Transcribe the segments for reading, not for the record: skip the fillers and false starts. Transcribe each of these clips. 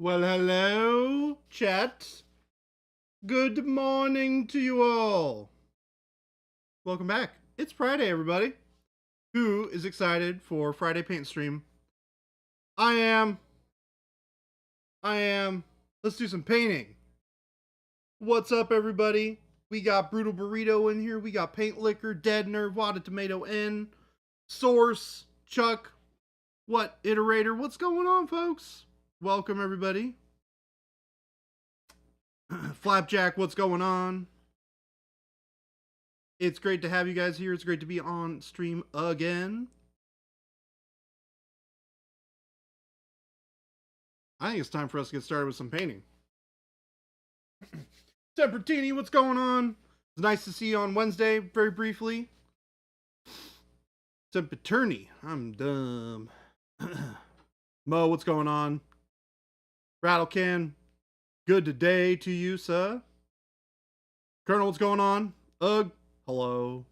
Well, hello, chat. Good morning to you all. Welcome back. It's Friday, everybody. Who is excited for Friday paint stream? I am. Let's do some painting. What's up, everybody? We got Brutal Burrito in here. We got Paint Liquor, Dead Nerve, Wada Tomato N, Source, Chuck, what, Iterator? What's going on, folks? Welcome, everybody. Flapjack, what's going on? It's great to have you guys here. It's great to be on stream again. I think it's time for us to get started with some painting. Tempertini, what's going on? It's nice to see you on Wednesday, very briefly. Tempertini, I'm dumb. Mo, what's going on? Rattlecan, good day to you, sir. Colonel, what's going on? Ugh, hello.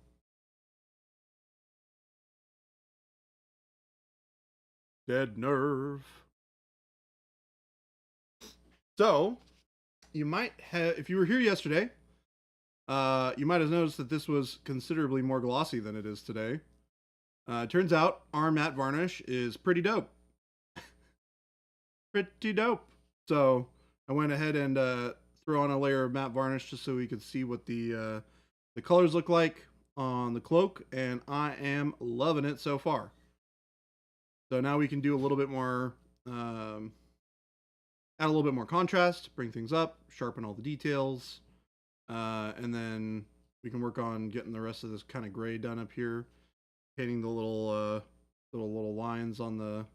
Dead nerve. So, you might have, if you were here yesterday, you might have noticed that this was considerably more glossy than it is today. Turns out our matte varnish is pretty dope. Pretty dope. So I went ahead and threw on a layer of matte varnish just so we could see what the colors look like on the cloak, and I am loving it so far. So now we can do a little bit more, add a little bit more contrast, bring things up, sharpen all the details, and then we can work on getting the rest of this kind of gray done up here, painting the little lines on the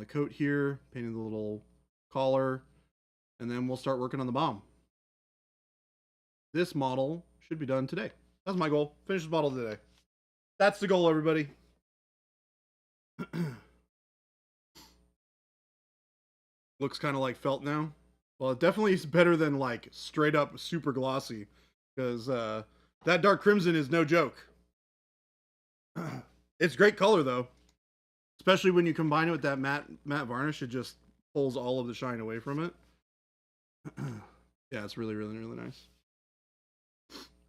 coat here, painting the little collar, and then we'll start working on the bomb. This model should be done today. That's my goal. Finish this model today. That's the goal, everybody. Looks kind of like felt now. Well, it definitely is better than like straight up super glossy, because that dark crimson is no joke. It's great color though, especially when you combine it with that matte varnish. It just pulls all of the shine away from it. Yeah, it's really nice.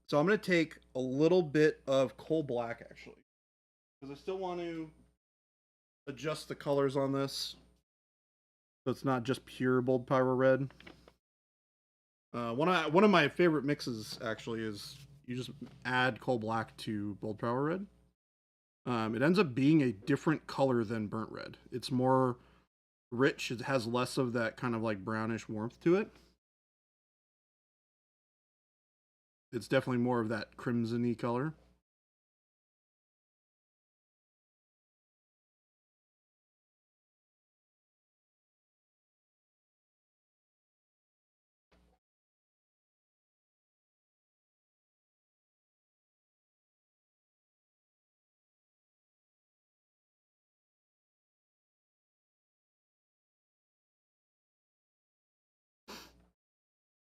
So I'm gonna take a little bit of coal black actually, because I still want to adjust the colors on this, so it's not just pure bold power red. One of my favorite mixes actually is you just add coal black to bold power red. It ends up being a different color than burnt red. It's more rich. It has less of that kind of like brownish warmth to it. It's definitely more of that crimson-y color.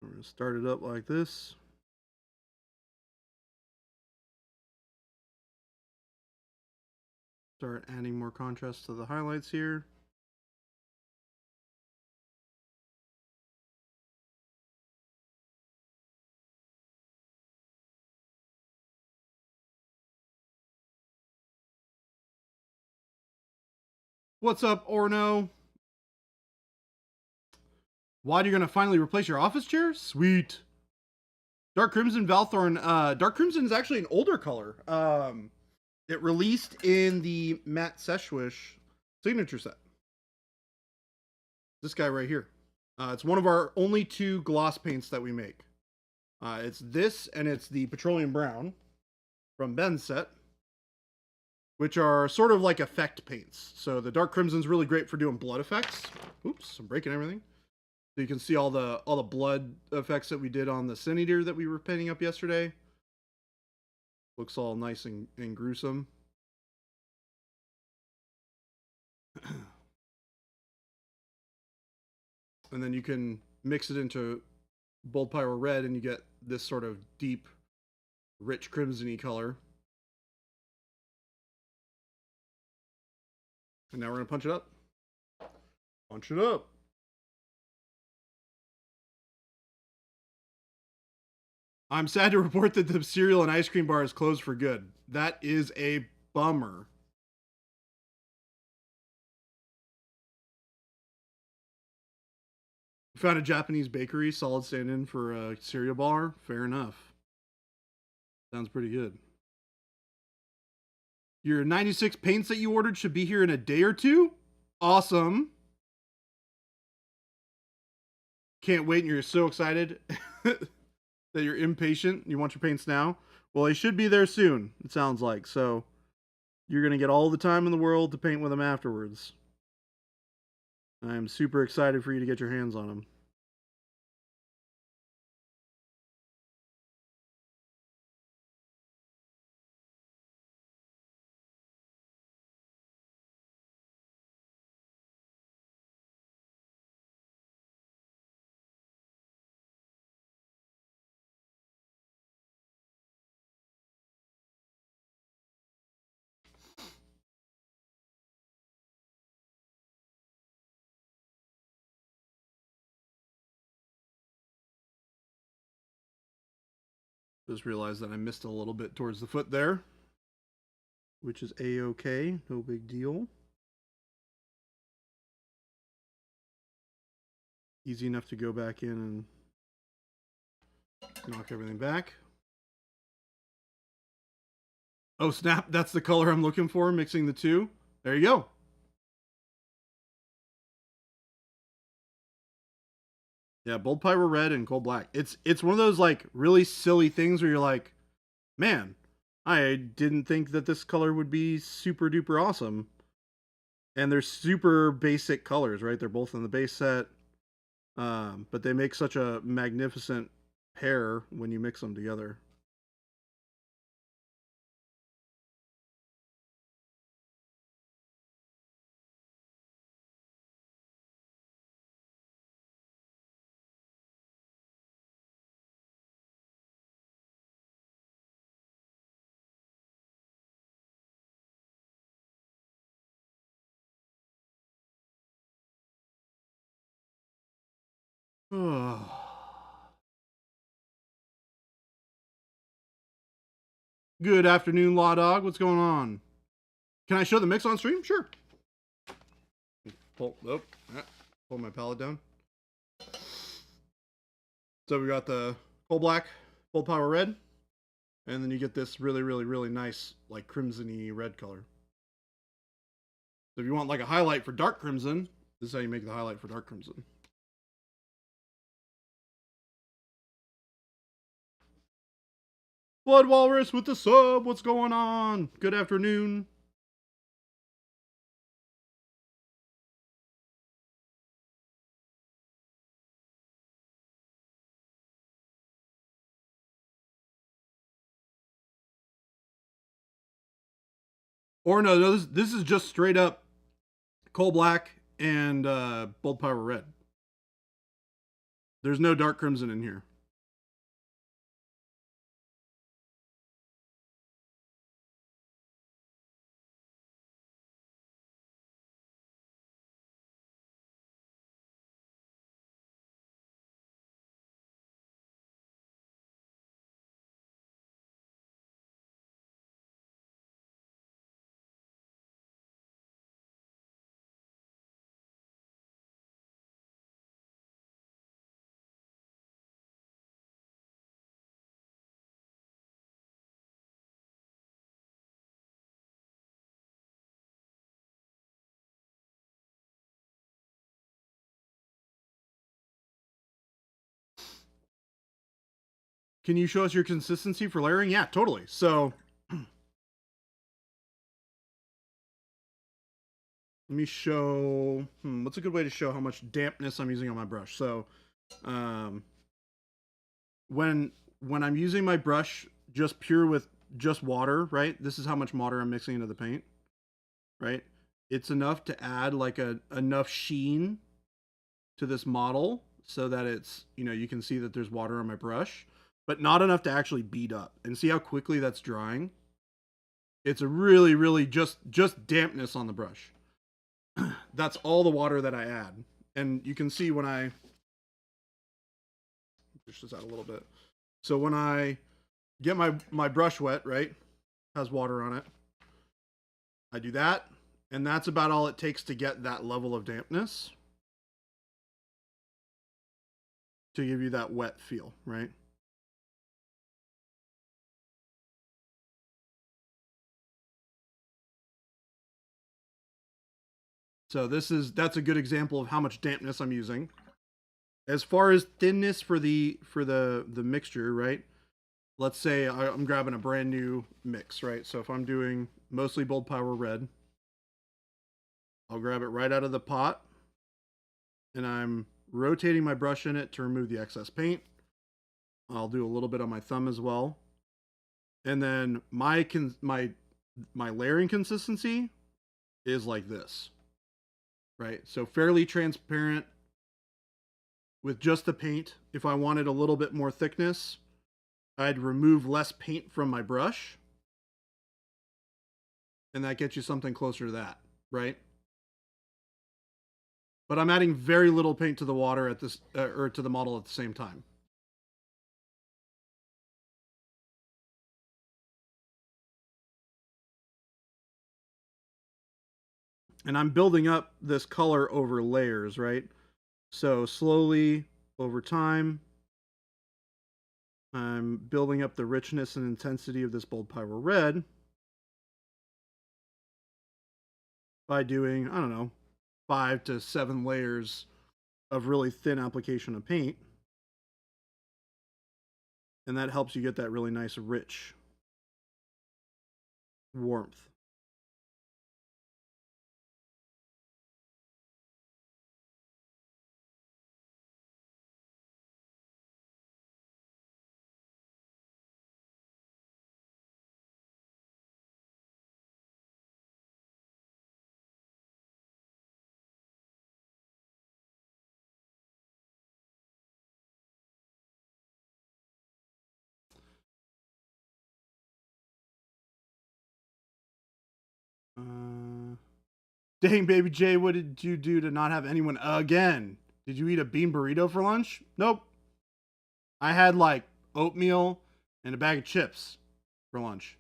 We're going to start it up like this. Start adding more contrast to the highlights here. What's up, Orno? Why are you going to finally replace your office chair? Sweet. Dark Crimson Valthorn. Dark Crimson is actually an older color. It released in the Matte Seshwish signature set. This guy right here. It's one of our only two gloss paints that we make. It's this, and it's the Petroleum Brown from Ben's set, which are sort of like effect paints. So the Dark Crimson's really great for doing blood effects. Oops, I'm breaking everything. So you can see all the blood effects that we did on the Sin Eater that we were painting up yesterday. Looks all nice and gruesome. And then you can mix it into Bold Pyro Red and you get this sort of deep, rich crimson-y color. And now we're going to punch it up. Punch it up. I'm sad to report that the cereal and ice cream bar is closed for good. That is a bummer. Found a Japanese bakery, solid stand-in for a cereal bar. Fair enough. Sounds pretty good. Your 96 paints that you ordered should be here in a day or two. Awesome. Can't wait, and you're so excited that you're impatient. You want your paints now. Well, they should be there soon, it sounds like. So you're going to get all the time in the world to paint with them afterwards. I'm super excited for you to get your hands on them. Just realized that I missed a little bit towards the foot there, which is a-okay, no big deal. Easy enough to go back in and knock everything back. Oh snap, that's the color I'm looking for, mixing the two. There you go. Yeah, bold pyro red and cold black. It's one of those like really silly things where you're like, man, I didn't think that this color would be super duper awesome. And they're super basic colors, right? They're both in the base set. But they make such a magnificent pair when you mix them together. Good afternoon, Law Dog. What's going on? Can I show the mix on stream? Sure. Pull my palette down. So we got the cold black, bold pyro red, and then you get this really, really, really nice, like crimson-y red color. So if you want like a highlight for dark crimson, this is how you make the highlight for dark crimson. Blood Walrus with the sub. What's going on? Good afternoon. Or no, this is just straight up coal black and bold pyro red. There's no dark crimson in here. Can you show us your consistency for layering? Yeah, totally. So let me show, what's a good way to show how much dampness I'm using on my brush? So when I'm using my brush just pure with just water, right? This is how much water I'm mixing into the paint, right? It's enough to add like enough sheen to this model so that it's, you can see that there's water on my brush, but not enough to actually bead up. And see how quickly that's drying? It's a really, really just dampness on the brush. That's all the water that I add. And you can see when I push this out a little bit. So when I get my brush wet, right, has water on it, I do that, and that's about all it takes to get that level of dampness to give you that wet feel, right? So that's a good example of how much dampness I'm using. As far as thinness for the mixture, right? Let's say I'm grabbing a brand new mix, right? So if I'm doing mostly bold power red, I'll grab it right out of the pot, and I'm rotating my brush in it to remove the excess paint. I'll do a little bit on my thumb as well. And then my layering consistency is like this, right? So fairly transparent with just the paint. If I wanted a little bit more thickness, I'd remove less paint from my brush, and that gets you something closer to that, right? But I'm adding very little paint to the water at this, or to the model at the same time. And I'm building up this color over layers, right? So slowly over time, I'm building up the richness and intensity of this bold power red by doing, I don't know, 5 to 7 layers of really thin application of paint. And that helps you get that really nice, rich warmth. Dang, baby J, what did you do to not have anyone again? Did you eat a bean burrito for lunch? Nope. I had like oatmeal and a bag of chips for lunch.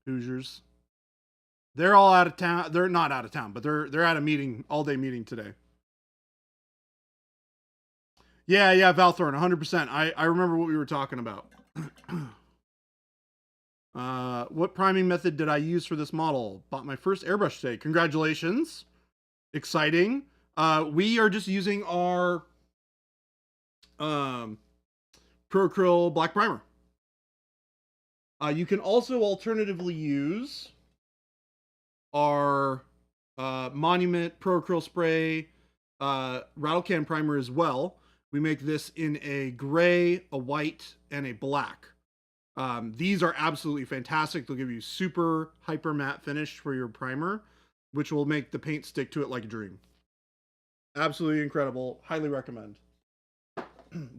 Hoosiers. They're all out of town. They're not out of town, but they're at a meeting, all day meeting today. Yeah, Valthorn, 100%. I remember what we were talking about. What priming method did I use for this model? Bought my first airbrush today. Congratulations. Exciting. We are just using our Pro Acryl black primer. You can also alternatively use our Monument Pro Acryl Spray rattle can primer as well. We make this in a gray, a white, and a black. These are absolutely fantastic. They'll give you super hyper matte finish for your primer, which will make the paint stick to it like a dream. Absolutely incredible. Highly recommend.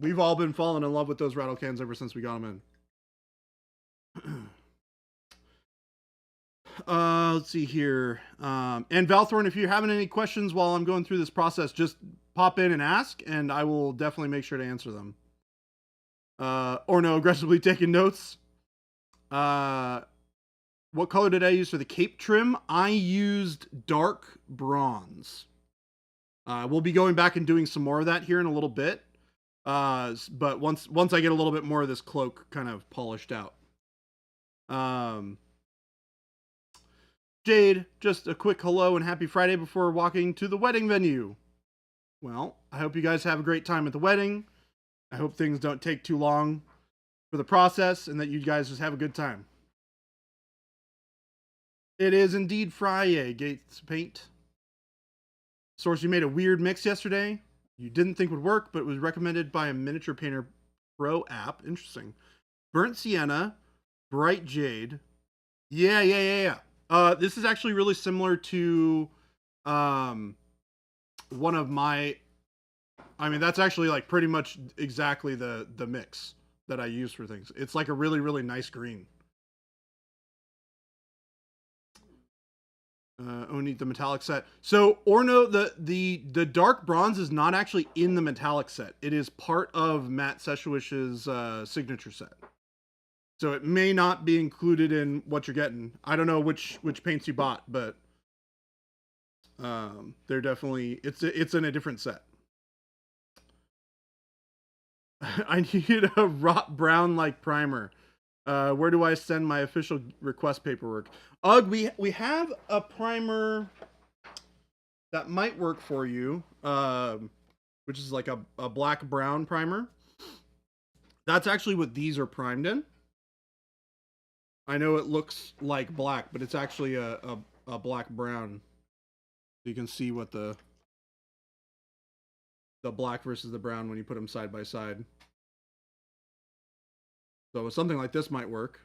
We've all been falling in love with those rattle cans ever since we got them in. Let's see here. And Valthorn, if you're having any questions while I'm going through this process, just pop in and ask, and I will definitely make sure to answer them. Or no, aggressively taking notes. What color did I use for the cape trim? I used dark bronze. We'll be going back and doing some more of that here in a little bit. But once I get a little bit more of this cloak kind of polished out. Jade, just a quick hello and happy Friday before walking to the wedding venue. Well, I hope you guys have a great time at the wedding. I hope things don't take too long for the process and that you guys just have a good time. It is indeed Friday, Gates Paint. Source, you made a weird mix yesterday. You didn't think would work, but it was recommended by a Miniature Painter Pro app. Interesting. Burnt Sienna, Bright Jade. Yeah. This is actually really similar to one of my... I mean, that's actually like pretty much exactly the mix that I use for things. It's like a really, really nice green. Only the metallic set. So Orno, the dark bronze is not actually in the metallic set. It is part of Matt Seshewish's signature set. So it may not be included in what you're getting. I don't know which paints you bought, but they're definitely it's in a different set. I need a rot brown like primer. Where do I send my official request paperwork? Ugh, we have a primer that might work for you, which is like a black brown primer. That's actually what these are primed in. I know it looks like black, but it's actually a black brown. You can see what the black versus the brown when you put them side by side. So something like this might work.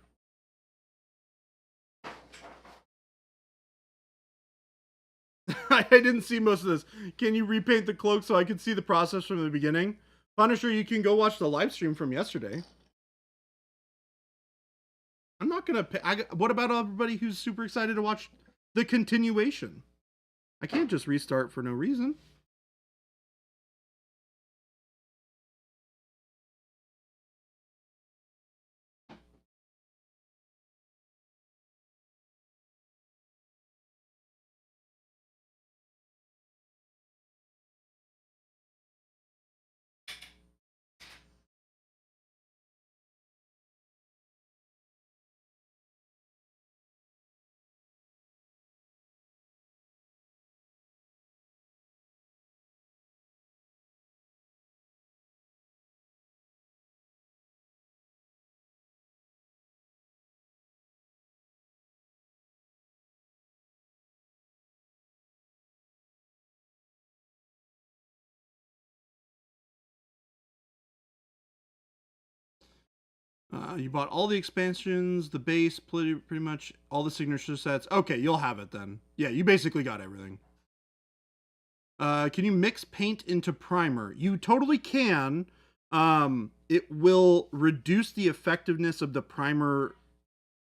I didn't see most of this. Can you repaint the cloak so I could see the process from the beginning? Punisher, you can go watch the live stream from yesterday. I'm not gonna what about everybody who's super excited to watch the continuation? I can't just restart for no reason. You bought all the expansions, the base, pretty much all the signature sets. Okay, you'll have it then. Yeah, you basically got everything. Can you mix paint into primer? You totally can. It will reduce the effectiveness of the primer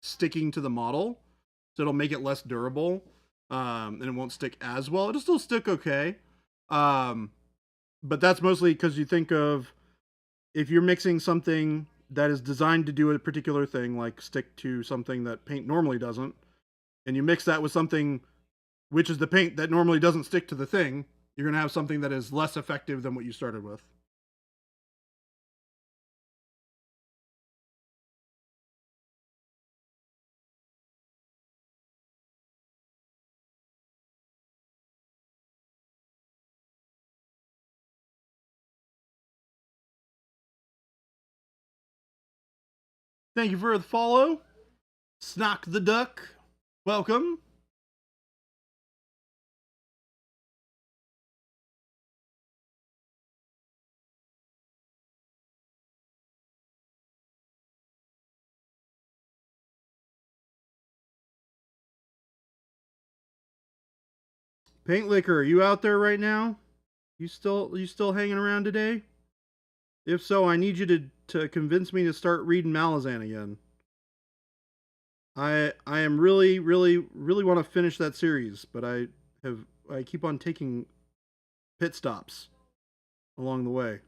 sticking to the model, so it'll make it less durable, and it won't stick as well. It'll still stick okay, but that's mostly because you think of if you're mixing something that is designed to do a particular thing, like stick to something that paint normally doesn't, and you mix that with something which is the paint that normally doesn't stick to the thing, you're going to have something that is less effective than what you started with. Thank you for the follow. Snock the Duck. Welcome. Paint Liquor, are you out there right now? You still hanging around today? If so, I need you to convince me to start reading Malazan again. I am really want to finish that series, but I keep on taking pit stops along the way.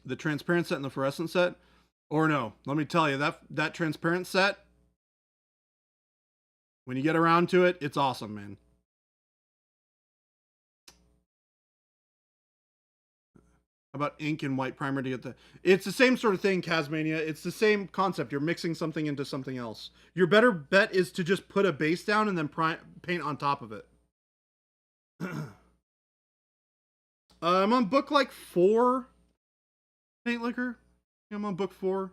The transparent set and the fluorescent set, or no, let me tell you, that transparent set, when you get around to it, it's awesome, man. About ink and white primer to get the... It's the same sort of thing, Casmania. It's the same concept. You're mixing something into something else. Your better bet is to just put a base down and then paint on top of it. I'm on book like 4. Paint Liquor. I'm on book 4.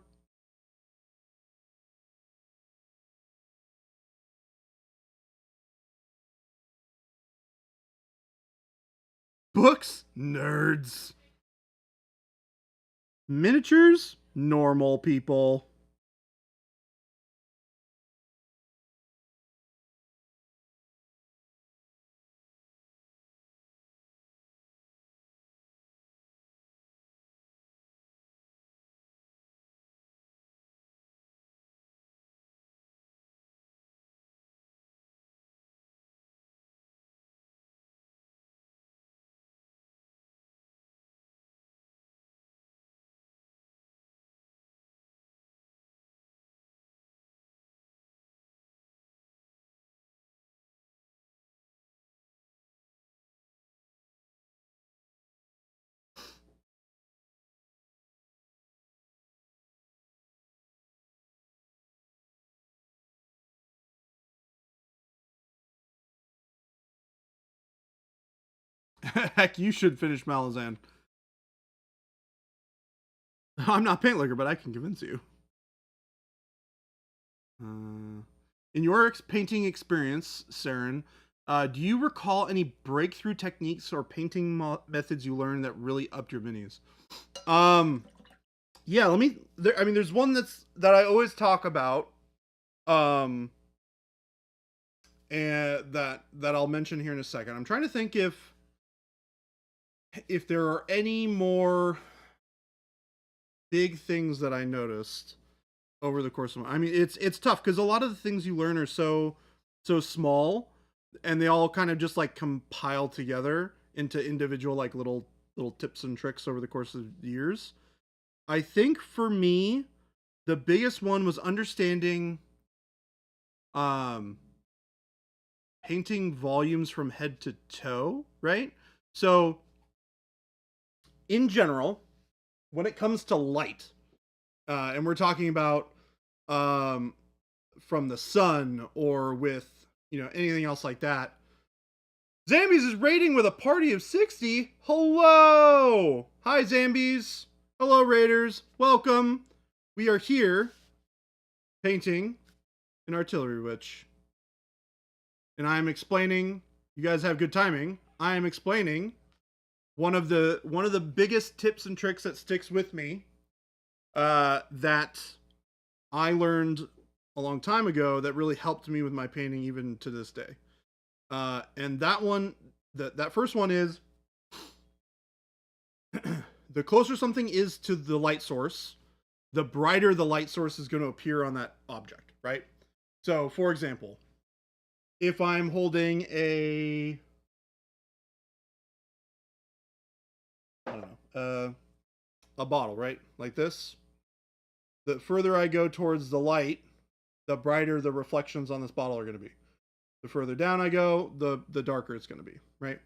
Books? Nerds. Miniatures? Normal people. Heck, you should finish Malazan. I'm not paint licker, but I can convince you. In your painting experience, Saren, do you recall any breakthrough techniques or painting methods you learned that really upped your minis? Yeah, let me. I mean, there's one that I always talk about, and that I'll mention here in a second. I'm trying to think if there are any more big things that I noticed over the course of I mean, it's tough because a lot of the things you learn are so small, and they all kind of just like compile together into individual like little tips and tricks over the course of years. I think for me, the biggest one was understanding painting volumes from head to toe, right? So in general, when it comes to light, and we're talking about from the sun or with anything else like that, Zambies is raiding with a party of 60. Hello! Hi, Zambies. Hello, Raiders. Welcome. We are here painting an artillery witch. And I am explaining, you guys have good timing. I am explaining one of the biggest tips and tricks that sticks with me, that I learned a long time ago that really helped me with my painting even to this day. And that one, that first one is the closer something is to the light source, the brighter the light source is going to appear on that object, right? So, for example, if I'm holding a, I don't know, a bottle, right? Like this, the further I go towards the light, the brighter the reflections on this bottle are going to be. The further down I go, the darker it's going to be, right?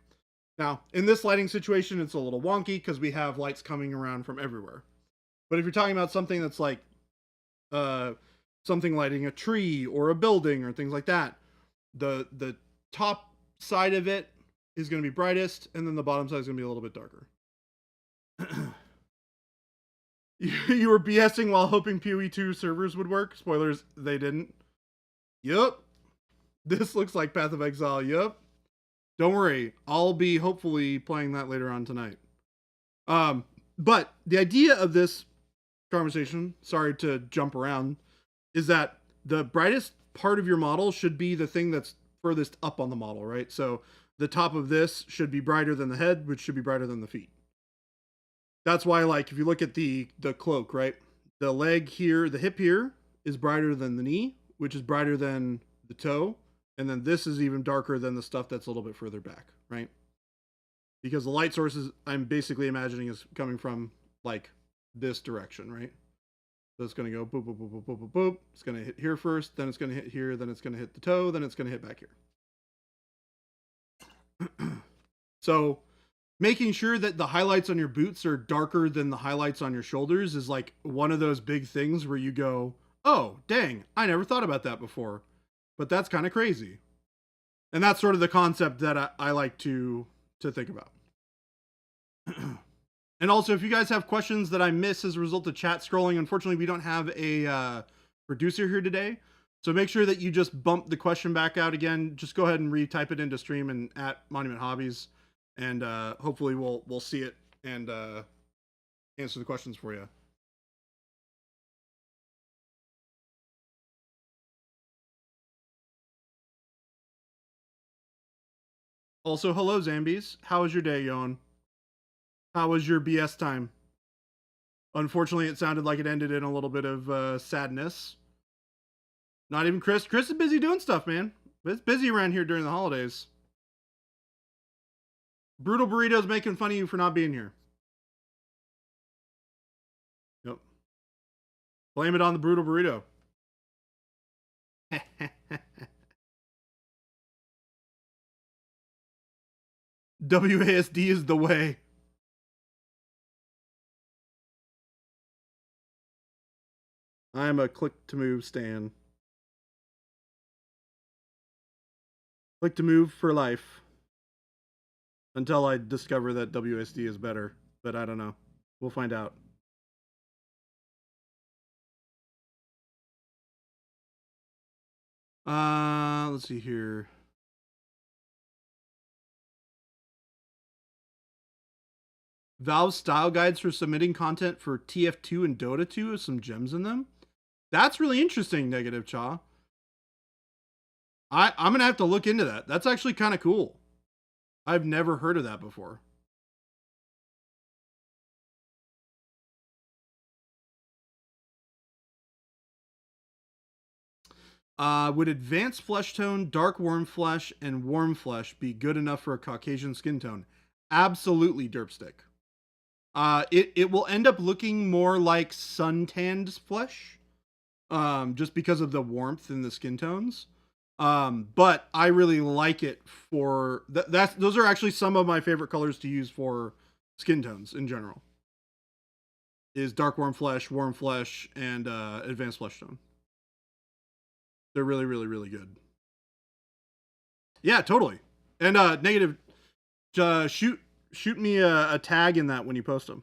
Now, in this lighting situation, it's a little wonky because we have lights coming around from everywhere. But if you're talking about something that's like something lighting a tree or a building or things like that, the top side of it is going to be brightest, and then the bottom side is going to be a little bit darker. You were BSing while hoping PoE 2 servers would work. Spoilers, they didn't. Yup. This looks like Path of Exile. Yup. Don't worry. I'll be hopefully playing that later on tonight. But the idea of this conversation, sorry to jump around, is that the brightest part of your model should be the thing that's furthest up on the model, right? So the top of this should be brighter than the head, which should be brighter than the feet. That's why, like, if you look at the cloak, right? The leg here, the hip here is brighter than the knee, which is brighter than the toe. And then this is even darker than the stuff that's a little bit further back, right? Because the light sources I'm basically imagining is coming from like this direction, right? So it's going to go boop, boop, boop, boop, boop, boop, boop. It's going to hit here first, then it's going to hit here, then it's going to hit the toe, then it's going to hit back here. So making sure that the highlights on your boots are darker than the highlights on your shoulders is like one of those big things where you go, oh, dang, I never thought about that before. But that's kind of crazy. And that's sort of the concept that I like to think about. And also, if you guys have questions that I miss as a result of chat scrolling, unfortunately, we don't have a producer here today. So make sure that you just bump the question back out again. Just go ahead and retype it into stream and at Monument Hobbies. And hopefully we'll see it and answer the questions for you. Also, hello, Zambies. How was your day going? How was your BS time? Unfortunately, it sounded like it ended in a little bit of sadness. Not even Chris. Chris is busy doing stuff, man. It's busy around here during the holidays. Brutal Burrito's making fun of you for not being here. Yep. Blame it on the Brutal Burrito. WASD is the way. I'm a click to move stan. Click to move for life. until I discover that WSD is better. But I don't know. We'll find out. Let's see here. Valve style guides for submitting content for TF2 and Dota 2 with some gems in them. That's really interesting, Negative Cha. I'm gonna have to look into that. That's actually kind of cool. I've never heard of that before. Would advanced flesh tone, dark warm flesh, and warm flesh be good enough for a Caucasian skin tone? Absolutely, Derpstick. It will end up looking more like suntanned flesh, just because of the warmth in the skin tones. But I really like it for those are actually some of my favorite colors to use for skin tones in general. Is dark warm flesh, and advanced flesh tone. They're really, really, really good. Yeah, totally. And Negative, shoot me a tag in that when you post them.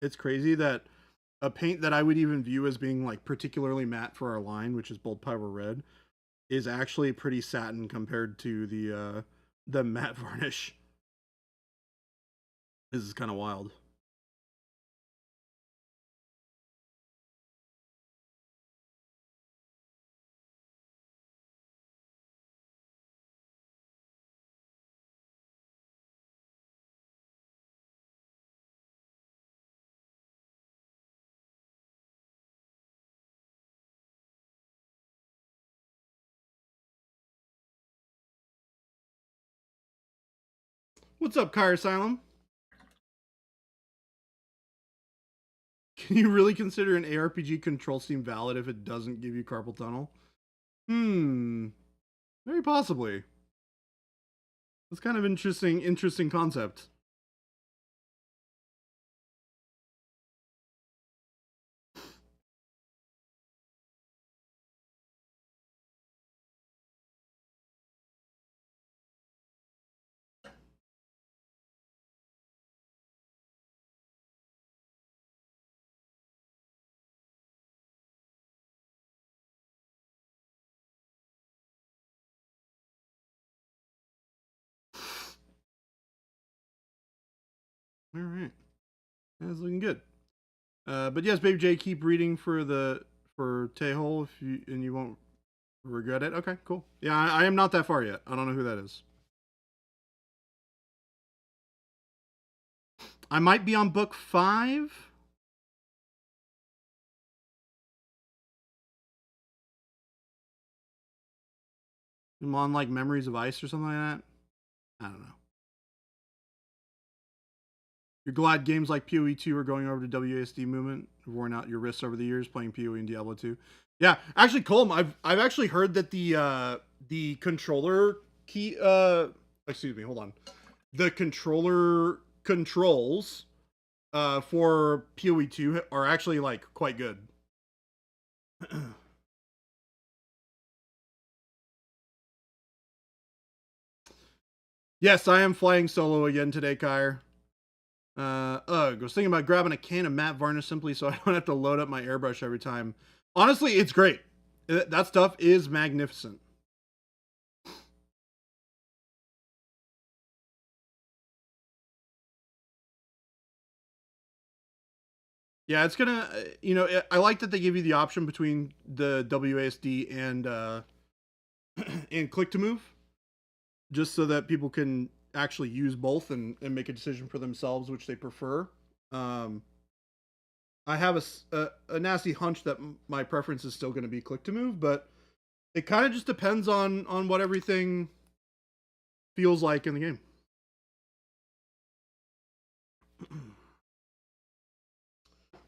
It's crazy that a paint that I would even view as being like particularly matte for our line, which is Bold Power Red, is actually pretty satin compared to the matte varnish. This is kind of wild. What's up, Kyre Asylum? Can you really consider an ARPG control scheme valid if it doesn't give you carpal tunnel? Very possibly. That's kind of interesting concept. All right, that's looking good. But yes, Baby J, keep reading for Tehol if you won't regret it. Okay, cool. Yeah, I am not that far yet. I don't know who that is. I might be on book 5. I'm on like Memories of Ice or something like that. I don't know. You're glad games like PoE 2 are going over to WASD movement, have worn out your wrists over the years playing PoE and Diablo 2. Yeah, actually, Colm, I've actually heard that the controller key excuse me, hold on. The controller controls for PoE 2 are actually like quite good. Yes, I am flying solo again today, Kyre. I was thinking about grabbing a can of matte varnish simply so I don't have to load up my airbrush every time. Honestly, it's great. That stuff is magnificent. Yeah, it's gonna, I like that they give you the option between the WASD and click to move, just so that people can actually use both and make a decision for themselves which they prefer. I have a nasty hunch that my preference is still going to be click to move, but It kind of just depends on what everything feels like in the game.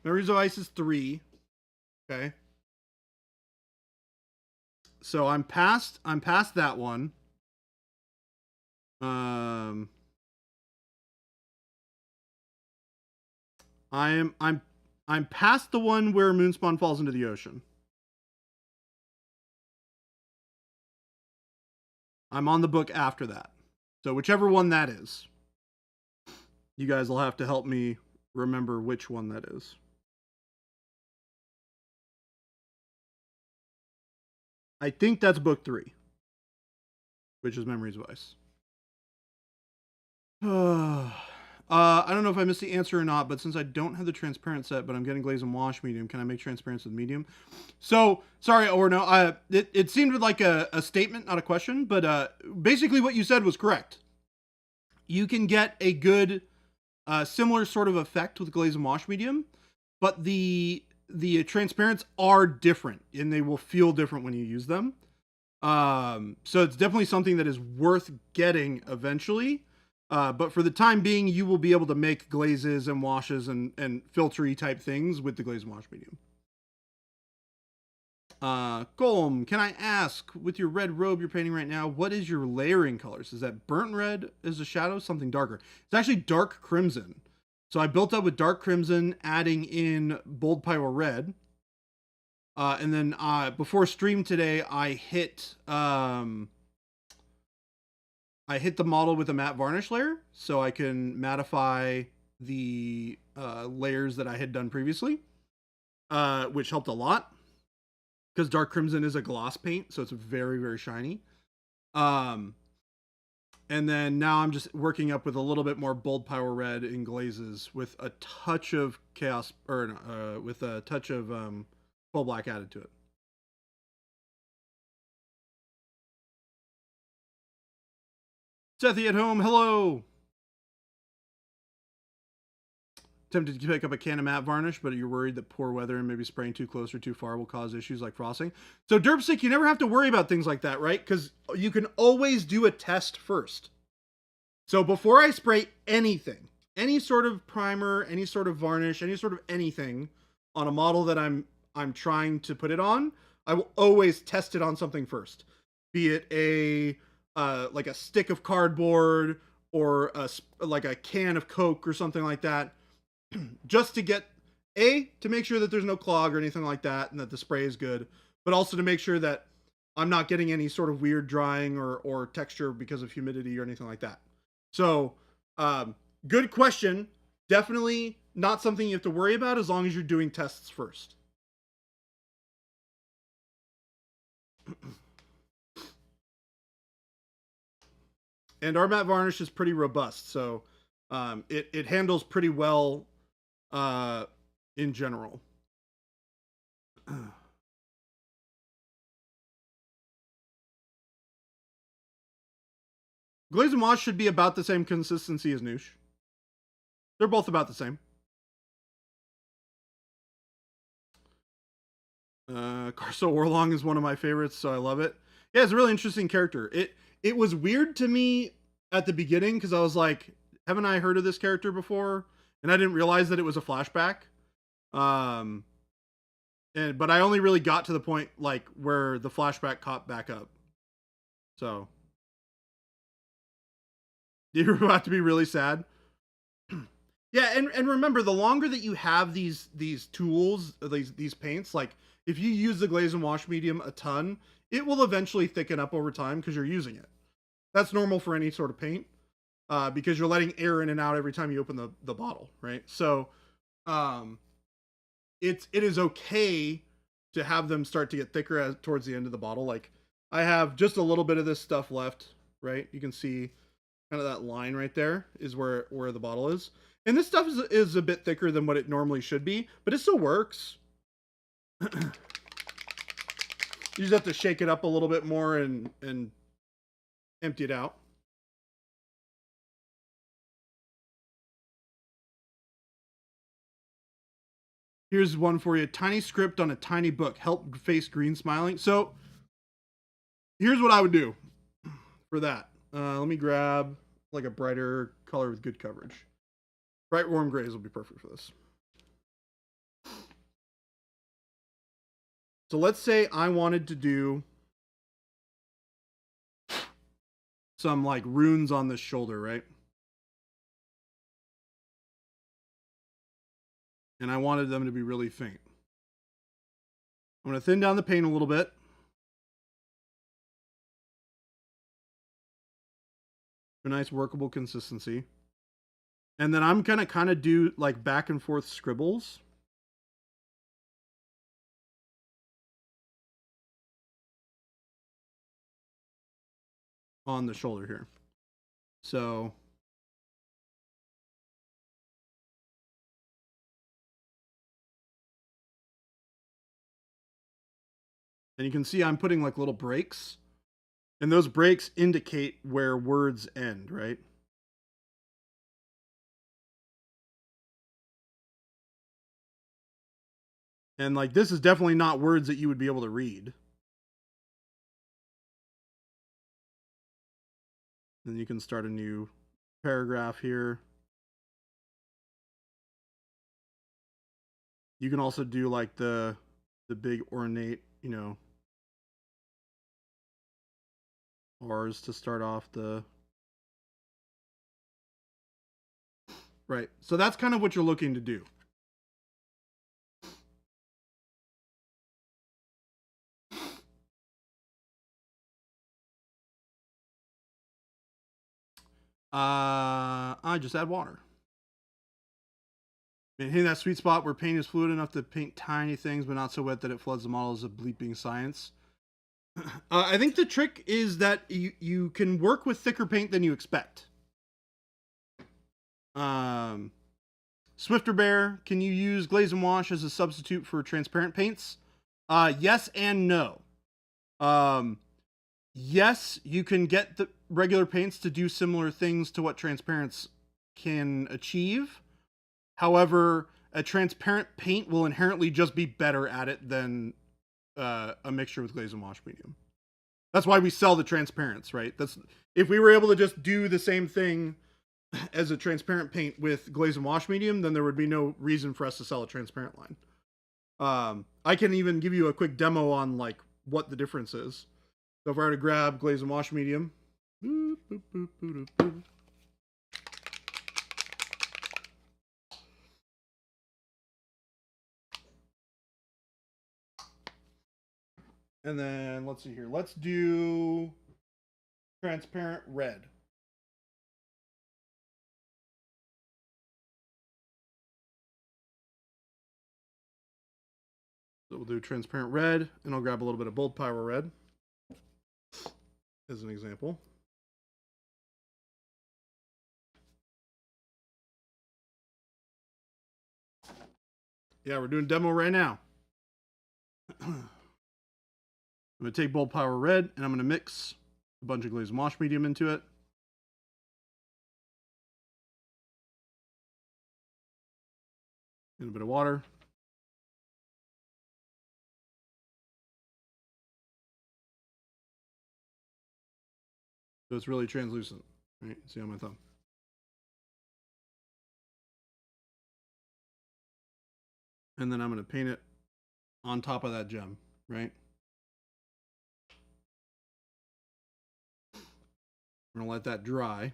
Memories of Ice is 3. Okay. So I'm past that one. I'm past the one where Moonspawn falls into the ocean. I'm on the book after that. So whichever one that is, you guys will have to help me remember which one that is. I think that's book 3, which is Memories of Ice. I don't know if I missed the answer or not, but since I don't have the transparent set, but I'm getting glaze and wash medium, can I make transparency with medium? So, sorry, or no, it seemed like a statement, not a question, but basically what you said was correct. You can get a good, similar sort of effect with glaze and wash medium, but the transparents are different, and they will feel different when you use them. So it's definitely something that is worth getting eventually. But for the time being, you will be able to make glazes and washes and filtery type things with the glaze and wash medium. Golem, can I ask, with your red robe you're painting right now, what is your layering colors? Is that burnt red as a shadow? Something darker? It's actually dark crimson. So I built up with dark crimson, adding in bold pyro red. And then before stream today, I hit the model with a matte varnish layer, so I can mattify the layers that I had done previously, which helped a lot because dark crimson is a gloss paint, so it's very, very shiny. And then now I'm just working up with a little bit more bold power red in glazes with a touch of chaos, or with a touch of full black added to it. Sethy at home, hello. Tempted to pick up a can of matte varnish, but you're worried that poor weather and maybe spraying too close or too far will cause issues like frosting. So Derpsick, you never have to worry about things like that, right? Because you can always do a test first. So before I spray anything, any sort of primer, any sort of varnish, any sort of anything on a model that I'm trying to put it on, I will always test it on something first. Be it a like a stick of cardboard or like a can of Coke or something like that, just to get to make sure that there's no clog or anything like that, and that the spray is good, but also to make sure that I'm not getting any sort of weird drying or texture because of humidity or anything like that. So, good question. Definitely not something you have to worry about as long as you're doing tests first. And our matte varnish is pretty robust, so it handles pretty well in general. Glaze and wash should be about the same consistency as Noosh. They're both about the same. Carso Warlong is one of my favorites, so I love it. Yeah, it's a really interesting character. It was weird to me at the beginning because I was like, haven't I heard of this character before? And I didn't realize that it was a flashback. But I only really got to the point like where the flashback caught back up. So you're about to be really sad. Yeah, and remember, the longer that you have these tools, these paints, like if you use the glaze and wash medium a ton, it will eventually thicken up over time because you're using it. That's normal for any sort of paint, because you're letting air in and out every time you open the bottle, right? So, it is okay to have them start to get thicker towards the end of the bottle. Like I have just a little bit of this stuff left, right? You can see kind of that line right there is where the bottle is. And this stuff is a bit thicker than what it normally should be, but it still works. You just have to shake it up a little bit more and empty it out. Here's one for you. Tiny script on a tiny book. Help face green smiling. So here's what I would do for that. Let me grab like a brighter color with good coverage. Bright warm grays will be perfect for this. So let's say I wanted to do some like runes on this shoulder, right? And I wanted them to be really faint. I'm going to thin down the paint a little bit. A nice workable consistency. And then I'm going to kind of do like back and forth scribbles. On the shoulder here. So and you can see I'm putting like little breaks. And those breaks indicate where words end, right? And like this is definitely not words that you would be able to read. Then you can start a new paragraph here. You can also do like the big ornate, you know, R's to start off the right. So that's kind of what you're looking to do. I just add water. And hitting that sweet spot where paint is fluid enough to paint tiny things, but not so wet that it floods the model is a bleeping science. I think the trick is that you can work with thicker paint than you expect. Swifter Bear, can you use glaze and wash as a substitute for transparent paints? Yes and no. Yes, you can get the regular paints to do similar things to what transparents can achieve. However, a transparent paint will inherently just be better at it than a mixture with glaze and wash medium. That's why we sell the transparents, right? That's if we were able to just do the same thing as a transparent paint with glaze and wash medium, then there would be no reason for us to sell a transparent line. I can even give you a quick demo on like what the difference is. So if I were to grab glaze and wash medium, boop, boop, boop, boop, boop. And then let's see here. Let's do transparent red. So we'll do transparent red, and I'll grab a little bit of bold power red as an example. Yeah, we're doing demo right now. I'm going to take bold power red, and I'm going to mix a bunch of glaze and wash medium into it. And a bit of water. So it's really translucent. Right? See on my thumb. And then I'm going to paint it on top of that gem, right? We're going to let that dry.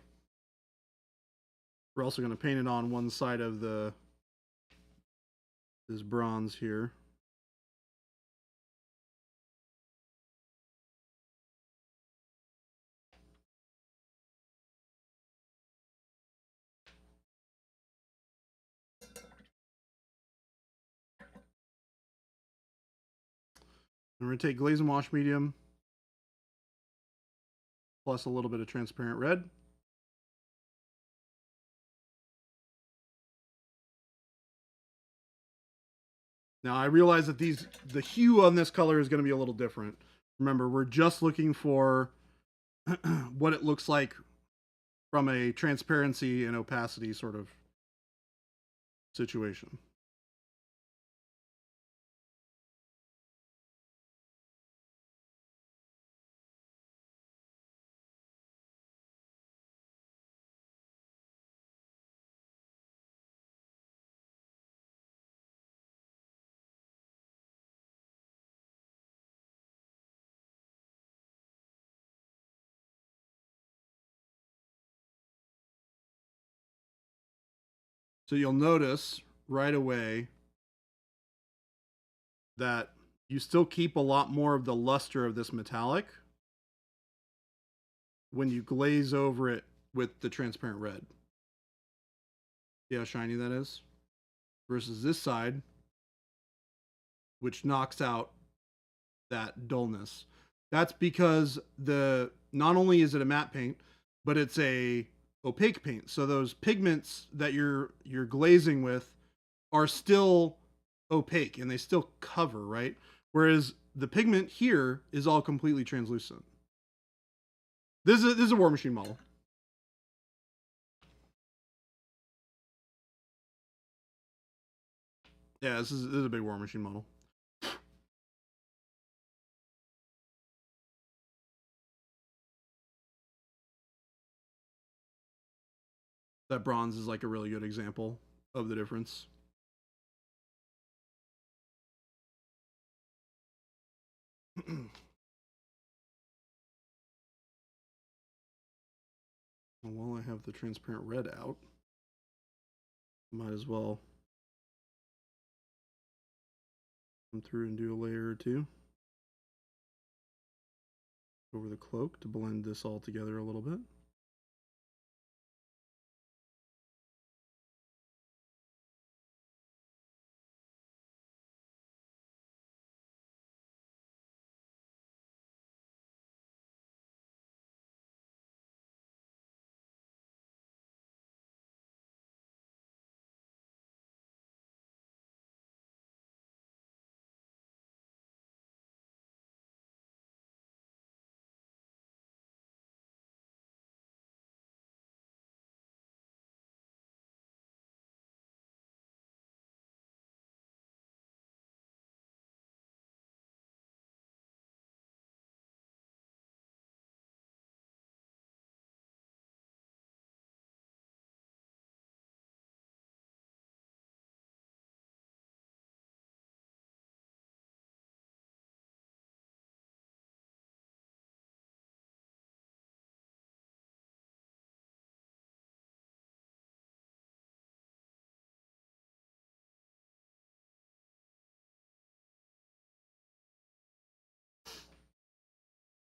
We're also going to paint it on one side of this bronze here. And we're going to take glaze and wash medium plus a little bit of transparent red. Now I realize that the hue on this color is going to be a little different. Remember, we're just looking for what it looks like from a transparency and opacity sort of situation. So you'll notice right away that you still keep a lot more of the luster of this metallic when you glaze over it with the transparent red. See how shiny that is? Versus this side, which knocks out that dullness. That's because not only is it a matte paint, but it's a opaque paint. So those pigments that you're glazing with are still opaque and they still cover, right? Whereas the pigment here is all completely translucent. This is a War Machine model. Yeah, this is a big War Machine model. That bronze is like a really good example of the difference. While I have the transparent red out, might as well come through and do a layer or two over the cloak to blend this all together a little bit.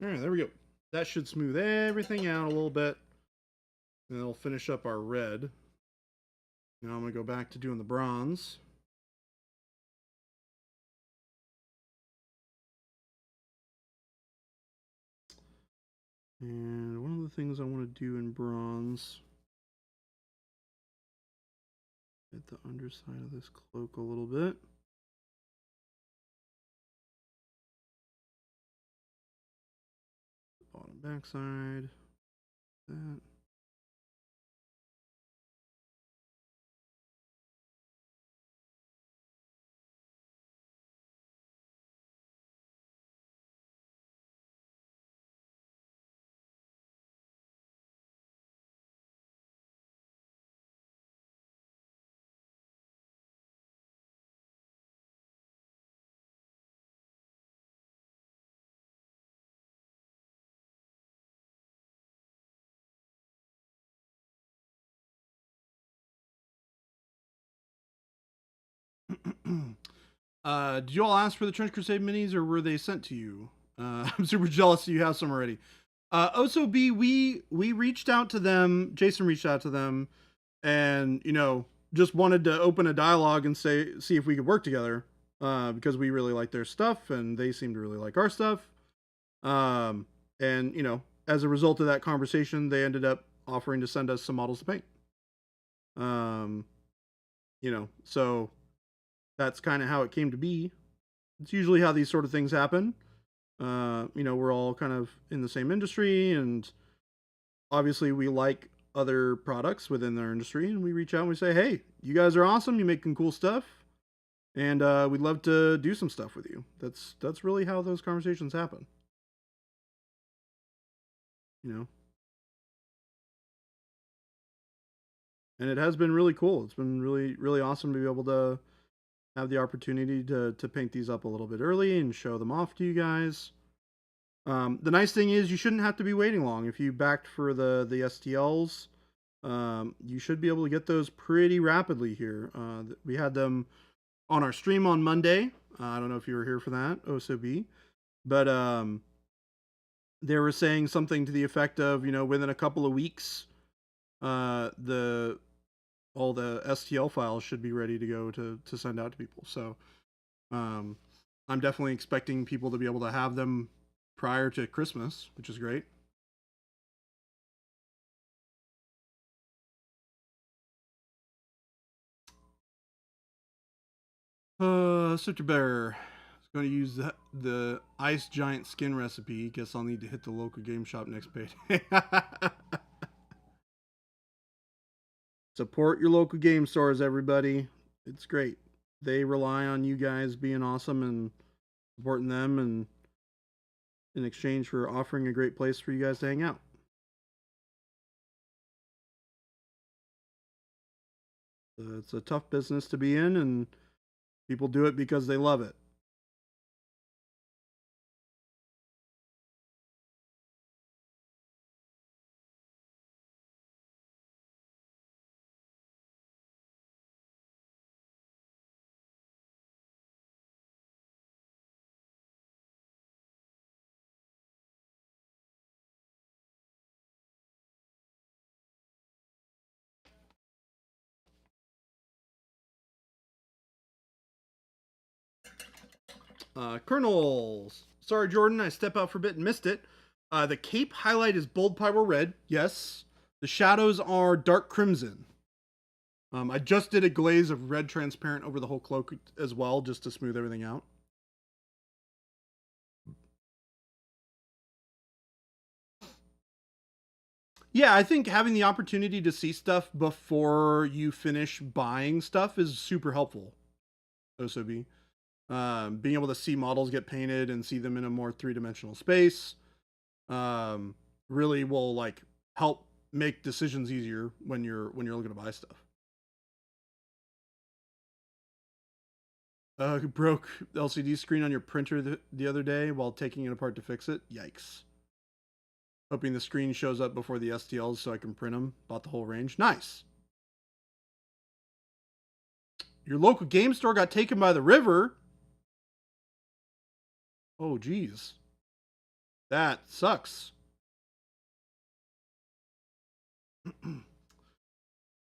All right, there we go. That should smooth everything out a little bit. And it'll finish up our red. Now I'm going to go back to doing the bronze. And one of the things I want to do in bronze, hit the underside of this cloak a little bit. Bottom backside, that. Did you all ask for the Trench Crusade minis, or were they sent to you? I'm super jealous that you have some already. OSOB, we reached out to them. Jason reached out to them, and just wanted to open a dialogue and see if we could work together, because we really like their stuff and they seem to really like our stuff. And as a result of that conversation, they ended up offering to send us some models to paint. So that's kind of how it came to be. It's usually how these sort of things happen. We're all kind of in the same industry, and obviously we like other products within their industry, and we reach out and we say, hey, you guys are awesome, you're making cool stuff, and we'd love to do some stuff with you. That's really how those conversations happen. And it has been really cool. It's been really, really awesome to be able to have the opportunity to paint these up a little bit early and show them off to you guys. The nice thing is you shouldn't have to be waiting long. If you backed for the STLs, You should be able to get those pretty rapidly here. We had them on our stream on Monday. I don't know if you were here for that, OSOB, but they were saying something to the effect of, within a couple of weeks, the all the STL files should be ready to go to send out to people. So I'm definitely expecting people to be able to have them prior to Christmas, which is great. Sutter Bear is going to use the Ice Giant skin recipe. Guess I'll need to hit the local game shop next payday. Support your local game stores, everybody. It's great. They rely on you guys being awesome and supporting them, and in exchange for offering a great place for you guys to hang out. It's a tough business to be in, and people do it because they love it. Colonels. Sorry, Jordan, I step out for a bit and missed it. The cape highlight is bold pyro red. Yes. The shadows are dark crimson. I just did a glaze of red transparent over the whole cloak as well, just to smooth everything out. Yeah, I think having the opportunity to see stuff before you finish buying stuff is super helpful. OSOB. Being able to see models get painted and see them in a more three-dimensional space really will like help make decisions easier when you're looking to buy stuff. Broke LCD screen on your printer the other day while taking it apart to fix it. Yikes. Hoping the screen shows up before the STLs so I can print them. Bought the whole range. Nice. Your local game store got taken by the river. Oh, geez. That sucks.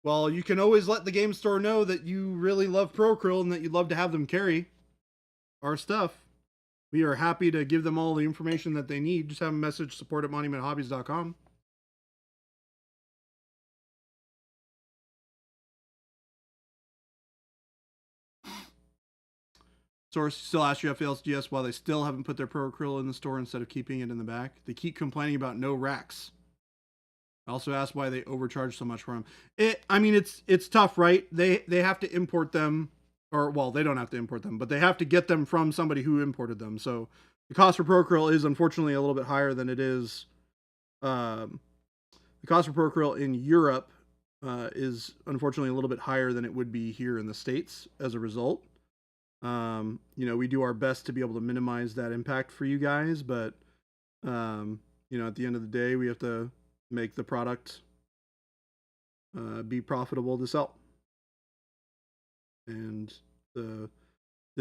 Well, you can always let the game store know that you really love Procryl and that you'd love to have them carry our stuff. We are happy to give them all the information that they need. Just have a message support at monumenthobbies.com. Source still asks you FLSGS while they still haven't put their Procryl in the store instead of keeping it in the back. They keep complaining about no racks. I also asked why they overcharge so much for them. It's tough, right? They have to import them, or well, they don't have to import them, but they have to get them from somebody who imported them. So the cost for Procryl is unfortunately a little bit higher than it is. The cost for Procryl in Europe is unfortunately a little bit higher than it would be here in the States as a result. We do our best to be able to minimize that impact for you guys, but at the end of the day, we have to make the product be profitable to sell, and the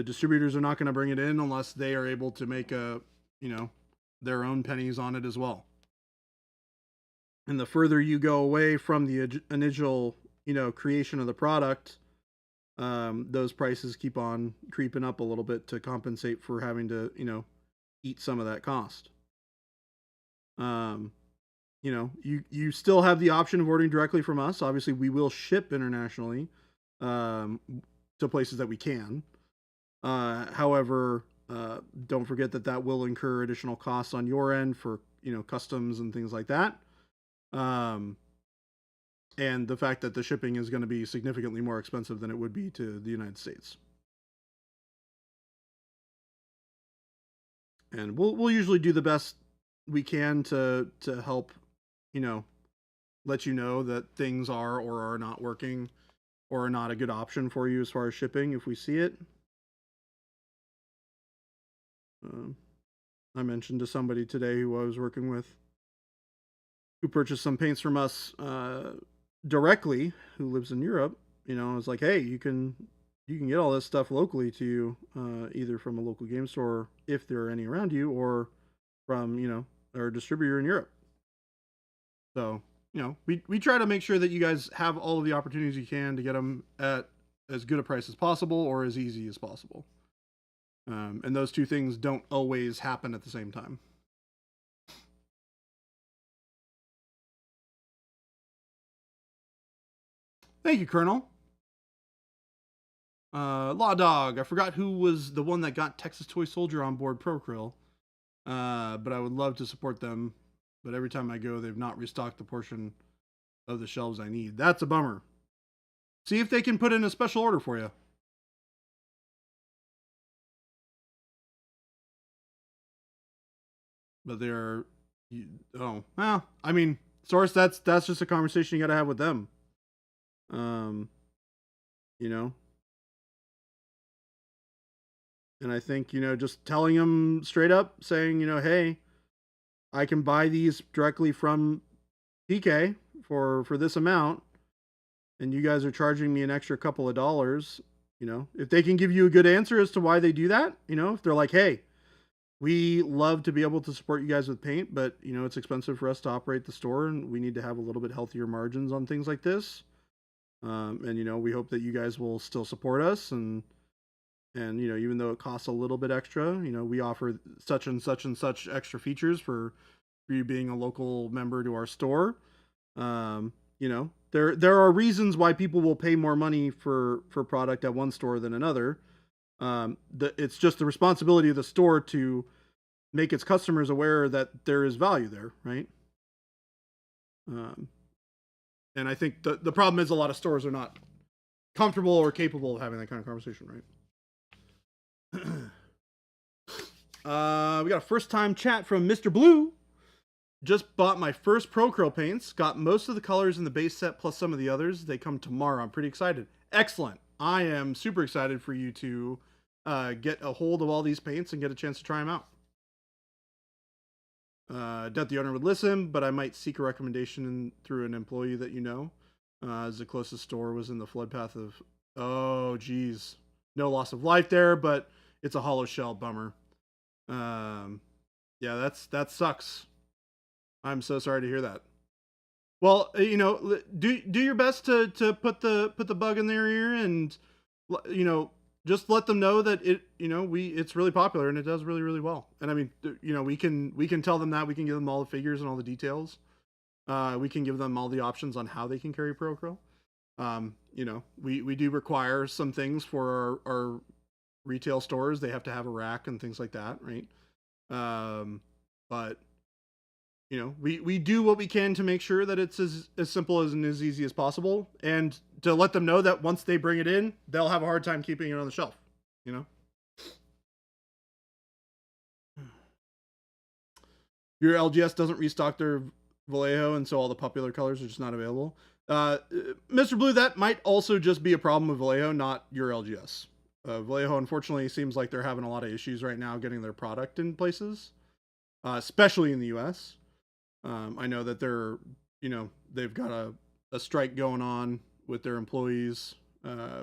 distributors are not going to bring it in unless they are able to make their own pennies on it as well. And the further you go away from the initial creation of the product, those prices keep on creeping up a little bit to compensate for having to eat some of that cost. You still have the option of ordering directly from us. Obviously, we will ship internationally to places that we can. However, don't forget that will incur additional costs on your end for customs and things like that. And the fact that the shipping is going to be significantly more expensive than it would be to the United States. And we'll usually do the best we can to help let you know that things are or are not working or are not a good option for you as far as shipping if we see it. I mentioned to somebody today who I was working with who purchased some paints from us directly, who lives in Europe, is like, hey, you can get all this stuff locally to you, either from a local game store if there are any around you, or from our distributor in Europe. So we try to make sure that you guys have all of the opportunities you can to get them at as good a price as possible or as easy as possible. And those two things don't always happen at the same time. Thank you, Colonel. Law Dog. I forgot who was the one that got Texas Toy Soldier on board Procryl. But I would love to support them. But every time I go, they've not restocked the portion of the shelves I need. That's a bummer. See if they can put in a special order for you. But they're, well, I mean, Source, that's just a conversation you got to have with them. You know, and I think, just telling them straight up, saying, hey, I can buy these directly from PK for this amount, and you guys are charging me an extra couple of dollars. If they can give you a good answer as to why they do that, if they're like, hey, we love to be able to support you guys with paint, but it's expensive for us to operate the store, and we need to have a little bit healthier margins on things like this. And we hope that you guys will still support us, and even though it costs a little bit extra, we offer such and such and such extra features for you being a local member to our store. There are reasons why people will pay more money for product at one store than another. It's just the responsibility of the store to make its customers aware that there is value there, right? And I think the problem is a lot of stores are not comfortable or capable of having that kind of conversation, right? We got a first time chat from Mr. Blue. Just bought my first Procryl paints. Got most of the colors in the base set plus some of the others. They come tomorrow. I'm pretty excited. Excellent. I am super excited for you to get a hold of all these paints and get a chance to try them out. Doubt the owner would listen, but I might seek a recommendation through an employee that as the closest store was in the flood path of, oh geez, no loss of life there, but it's a hollow shell, bummer. Yeah, that sucks. I'm so sorry to hear that. Well, do your best to put the bug in their ear, and just let them know that it's really popular and it does really, really well. And I mean, we can tell them that. We can give them all the figures and all the details. We can give them all the options on how they can carry Procryl. We do require some things for our retail stores. They have to have a rack and things like that, right? But we do what we can to make sure that it's as simple and as easy as possible, and to let them know that once they bring it in, they'll have a hard time keeping it on the shelf. Your LGS doesn't restock their Vallejo, and so all the popular colors are just not available. Mr. Blue, that might also just be a problem with Vallejo, not your LGS. Vallejo, unfortunately, seems like they're having a lot of issues right now getting their product in places, especially in the U.S. I know that they've got a strike going on with their employees,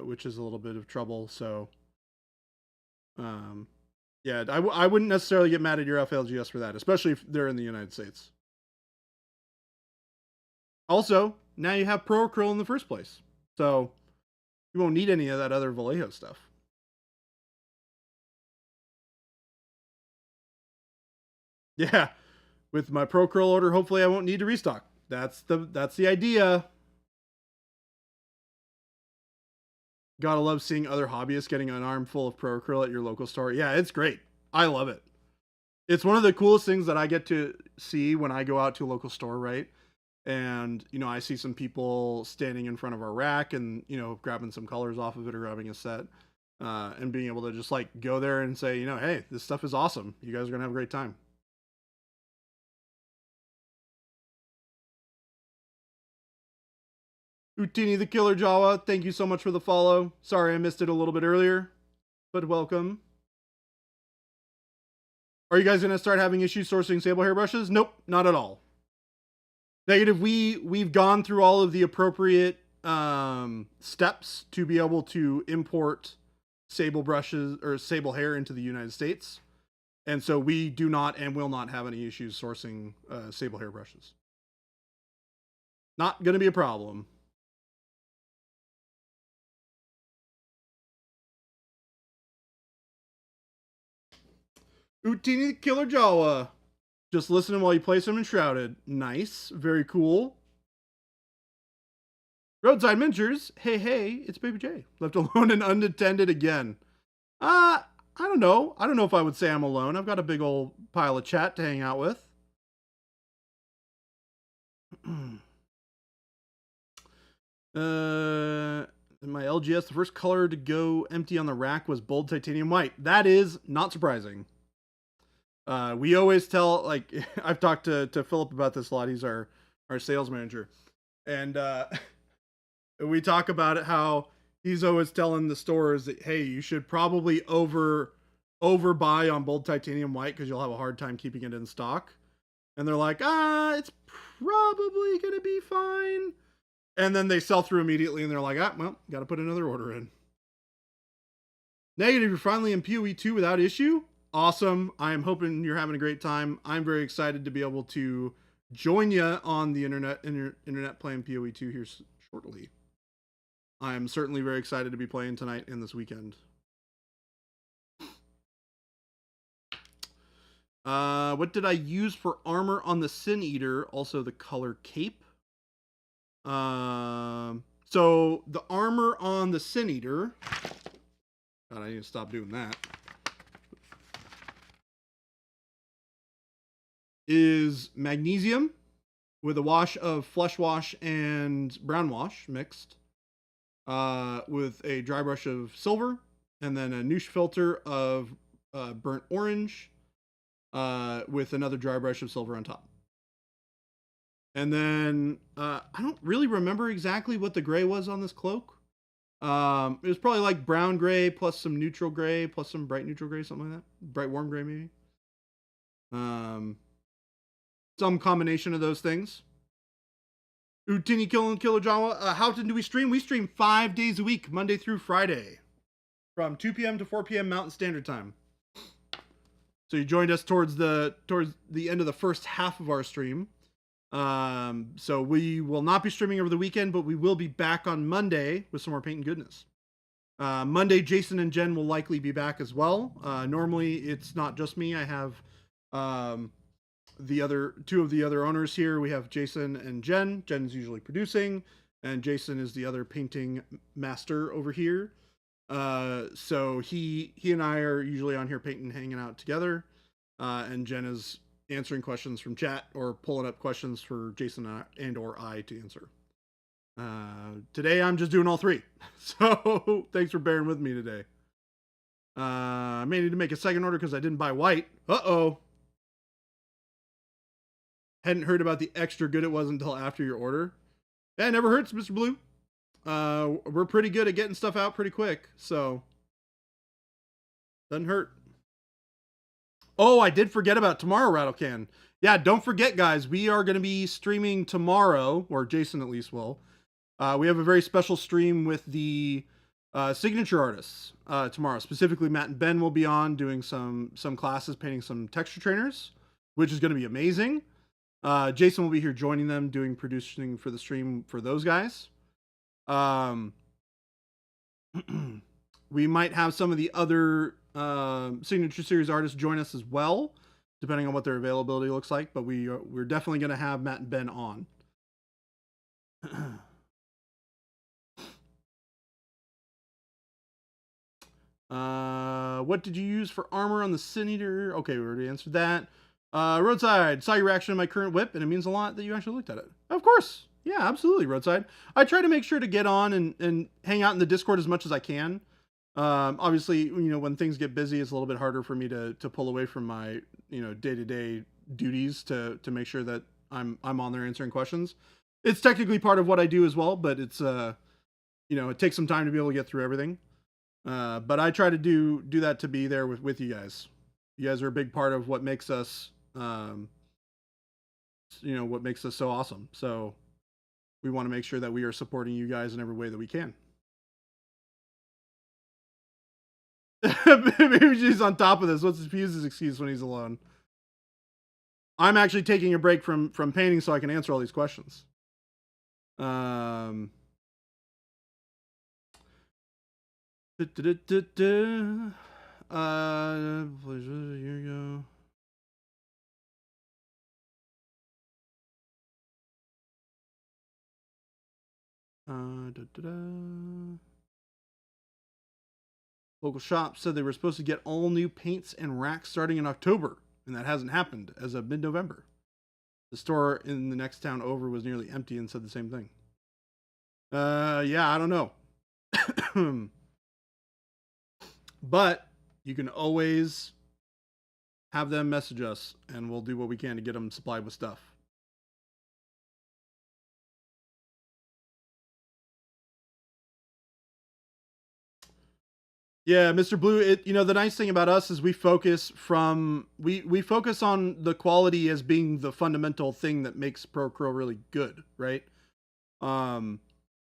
which is a little bit of trouble. So, yeah, I wouldn't necessarily get mad at your FLGS for that, especially if they're in the United States. Also, now you have Procryl in the first place, so you won't need any of that other Vallejo stuff. Yeah, with my Procryl order, hopefully I won't need to restock. That's the idea. Gotta love seeing other hobbyists getting an armful of Procryl at your local store. Yeah, it's great. I love it. It's one of the coolest things that I get to see when I go out to a local store, right? And I see some people standing in front of our rack and grabbing some colors off of it or grabbing a set, and being able to just like go there and say, hey, this stuff is awesome. You guys are gonna have a great time. Utini the Killer Jawa, thank you so much for the follow. Sorry I missed it a little bit earlier, but welcome. Are you guys going to start having issues sourcing sable hairbrushes? Nope, not at all. Negative. We've gone through all of the appropriate steps to be able to import sable brushes or sable hair into the United States, and so we do not and will not have any issues sourcing sable hair brushes. Not going to be a problem. Utini Killer Jawa. Just listening while you play some Enshrouded. Nice. Very cool. Roadside Minters. Hey, hey, it's Baby J. Left alone and unattended again. I don't know. I don't know if I would say I'm alone. I've got a big old pile of chat to hang out with. In my LGS, the first color to go empty on the rack was bold titanium white. That is not surprising. We always tell, like, I've talked to Philip about this a lot. He's our sales manager. And we talk about it, how he's always telling the stores that, hey, you should probably overbuy on bold titanium white because you'll have a hard time keeping it in stock. And they're like, it's probably going to be fine. And then they sell through immediately and they're like, well, got to put another order in. Negative, you're finally in PoE 2 without issue. Awesome. I am hoping you're having a great time. I'm very excited to be able to join you on the internet playing PoE 2 here shortly. I am certainly very excited to be playing tonight and this weekend. What did I use for armor on the Sin Eater? Also the color cape. So the armor on the Sin Eater. God, I need to stop doing that. Is magnesium with a wash of flesh wash and brown wash mixed, with a dry brush of silver, and then a Noosh filter of burnt orange, with another dry brush of silver on top. And then I don't really remember exactly what the gray was on this cloak. It was probably like brown gray plus some neutral gray plus some bright neutral gray, something like that. Bright warm gray maybe. Some combination of those things. Utini Killer Jawa. How often do we stream? We stream 5 days a week, Monday through Friday, from 2 p.m. to 4 p.m. Mountain Standard Time. So you joined us towards the end of the first half of our stream. So we will not be streaming over the weekend, but we will be back on Monday with some more paint and goodness. Monday, Jason and Jen will likely be back as well. Normally, it's not just me. I have the other two of the other owners here. We have Jason and Jen. Jen's usually producing, and Jason is the other painting master over here. So he and I are usually on here painting, hanging out together. And Jen is answering questions from chat or pulling up questions for Jason and or I to answer. Today I'm just doing all three. So thanks for bearing with me today. I may need to make a second order because I didn't buy white. Uh-oh. Hadn't heard about the extra good it was until after your order. Yeah, it never hurts, Mr. Blue. We're pretty good at getting stuff out pretty quick, so doesn't hurt. Oh, I did forget about tomorrow, Rattlecan. Yeah, don't forget, guys. We are going to be streaming tomorrow, or Jason at least will. We have a very special stream with the signature artists tomorrow. Specifically, Matt and Ben will be on doing some classes, painting some texture trainers, which is going to be amazing. Jason will be here joining them, doing producing for the stream for those guys. We might have some of the other signature series artists join us as well, depending on what their availability looks like. But we're definitely going to have Matt and Ben on. What did you use for armor on the Sin Eater? Okay, we already answered that. Roadside, saw your reaction to my current whip, and it means a lot that you actually looked at it. Of course. Yeah, absolutely, Roadside. I try to make sure to get on and hang out in the Discord as much as I can. Obviously, when things get busy, it's a little bit harder for me to pull away from my, day-to-day duties to make sure that I'm on there answering questions. It's technically part of what I do as well, but it's, it takes some time to be able to get through everything. But I try to do that to be there with you guys. You guys are a big part of what makes us you know, what makes us so awesome. So we want to make sure that we are supporting you guys in every way that we can. Maybe she's on top of this. What's his excuse when he's alone? I'm actually taking a break from painting so I can answer all these questions. Here you go. Local shop said they were supposed to get all new paints and racks starting in October, and that hasn't happened as of mid-November. The store in the next town over was nearly empty and said the same thing. Yeah, I don't know. But you can always have them message us, and we'll do what we can to get them supplied with stuff. Yeah, Mr. Blue, you know, the nice thing about us is we focus on the quality as being the fundamental thing that makes ProCurl really good, right?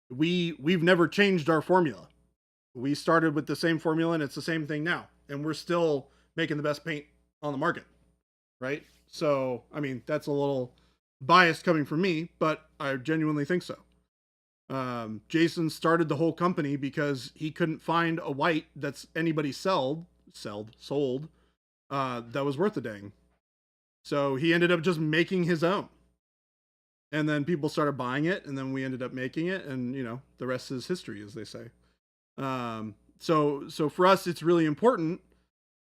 We've never changed our formula. We started with the same formula and it's the same thing now, and we're still making the best paint on the market, right? So, I mean, that's a little biased coming from me, but I genuinely think so. Jason started the whole company because he couldn't find a white that's anybody sold that was worth a dang. So he ended up just making his own, and then people started buying it, and then we ended up making it, and you know, the rest is history, as they say. So for us, it's really important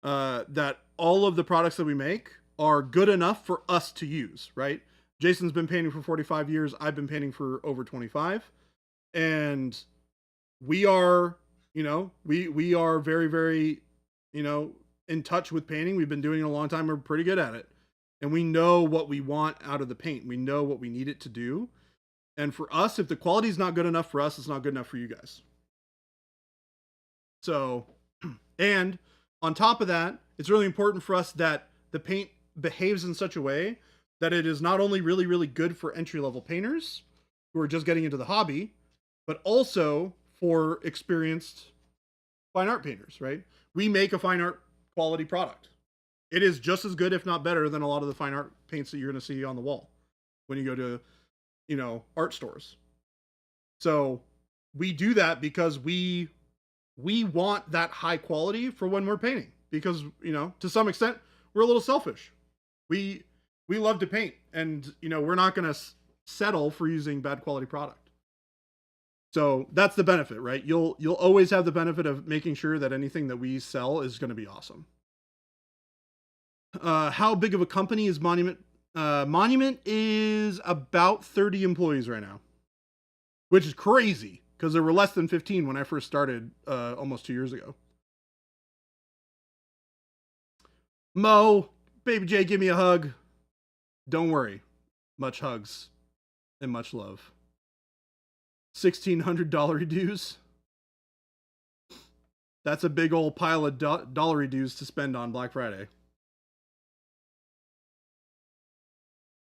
that all of the products that we make are good enough for us to use, right? Jason's been painting for 45 years. I've been painting for over 25. And we are, you know, we are very, very, you know, in touch with painting. We've been doing it a long time. We're pretty good at it. And we know what we want out of the paint. We know what we need it to do. And for us, if the quality is not good enough for us, it's not good enough for you guys. So, and on top of that, it's really important for us that the paint behaves in such a way that it is not only really, really good for entry-level painters who are just getting into the hobby, but also for experienced fine art painters, right? We make a fine art quality product. It is just as good, if not better, than a lot of the fine art paints that you're going to see on the wall when you go to, you know, art stores. So we do that because we want that high quality for when we're painting, because, you know, to some extent, we're a little selfish. We love to paint, and, you know, we're not going to settle for using bad quality product. So that's the benefit, right? You'll always have the benefit of making sure that anything that we sell is going to be awesome. How big of a company is Monument? Monument is about 30 employees right now, which is crazy because there were less than 15 when I first started almost 2 years ago. Mo, Baby J, give me a hug. Don't worry. Much hugs and much love. $1,600 dues. That's a big old pile of dollary dues to spend on Black Friday.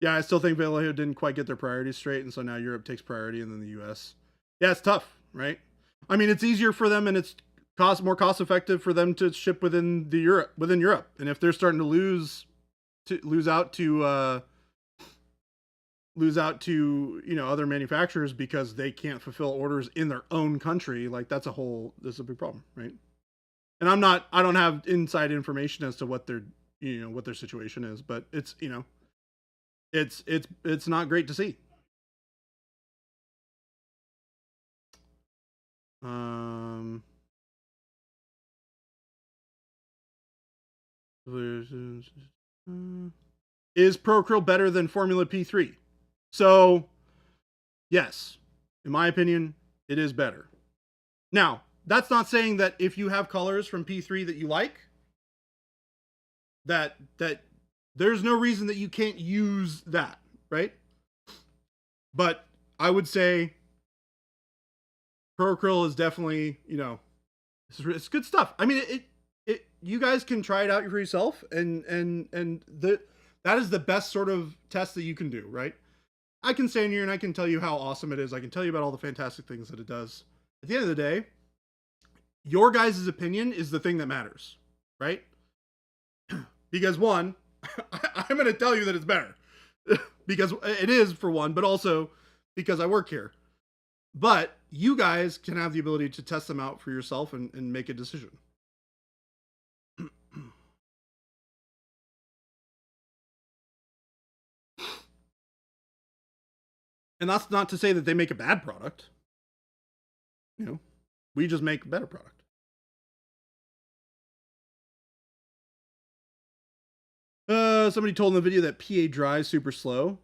Yeah, I still think Vallejo didn't quite get their priorities straight, and so now Europe takes priority, and then the U.S. Yeah, it's tough, right? I mean, it's easier for them, and it's more cost effective for them to ship within Europe. And if they're starting to lose out to you know, other manufacturers because they can't fulfill orders in their own country, like that's a big problem, right? And I don't have inside information as to what their situation is, but it's, you know, it's not great to see. Is ProAcryl better than Formula P3? So, yes, in my opinion, it is better. Now, that's not saying that if you have colors from P3 that you like, that there's no reason that you can't use that, right? But I would say ProAcryl is definitely, you know, it's good stuff. I mean, you guys can try it out for yourself, and That is the best sort of test that you can do, right? I can stand here and I can tell you how awesome it is. I can tell you about all the fantastic things that it does. At the end of the day, your guys' opinion is the thing that matters, right? Because one, I'm going to tell you that it's better. Because it is, for one, but also because I work here. But you guys can have the ability to test them out for yourself and make a decision. And that's not to say that they make a bad product. You know, we just make a better product. Somebody told in the video that PA dries super slow.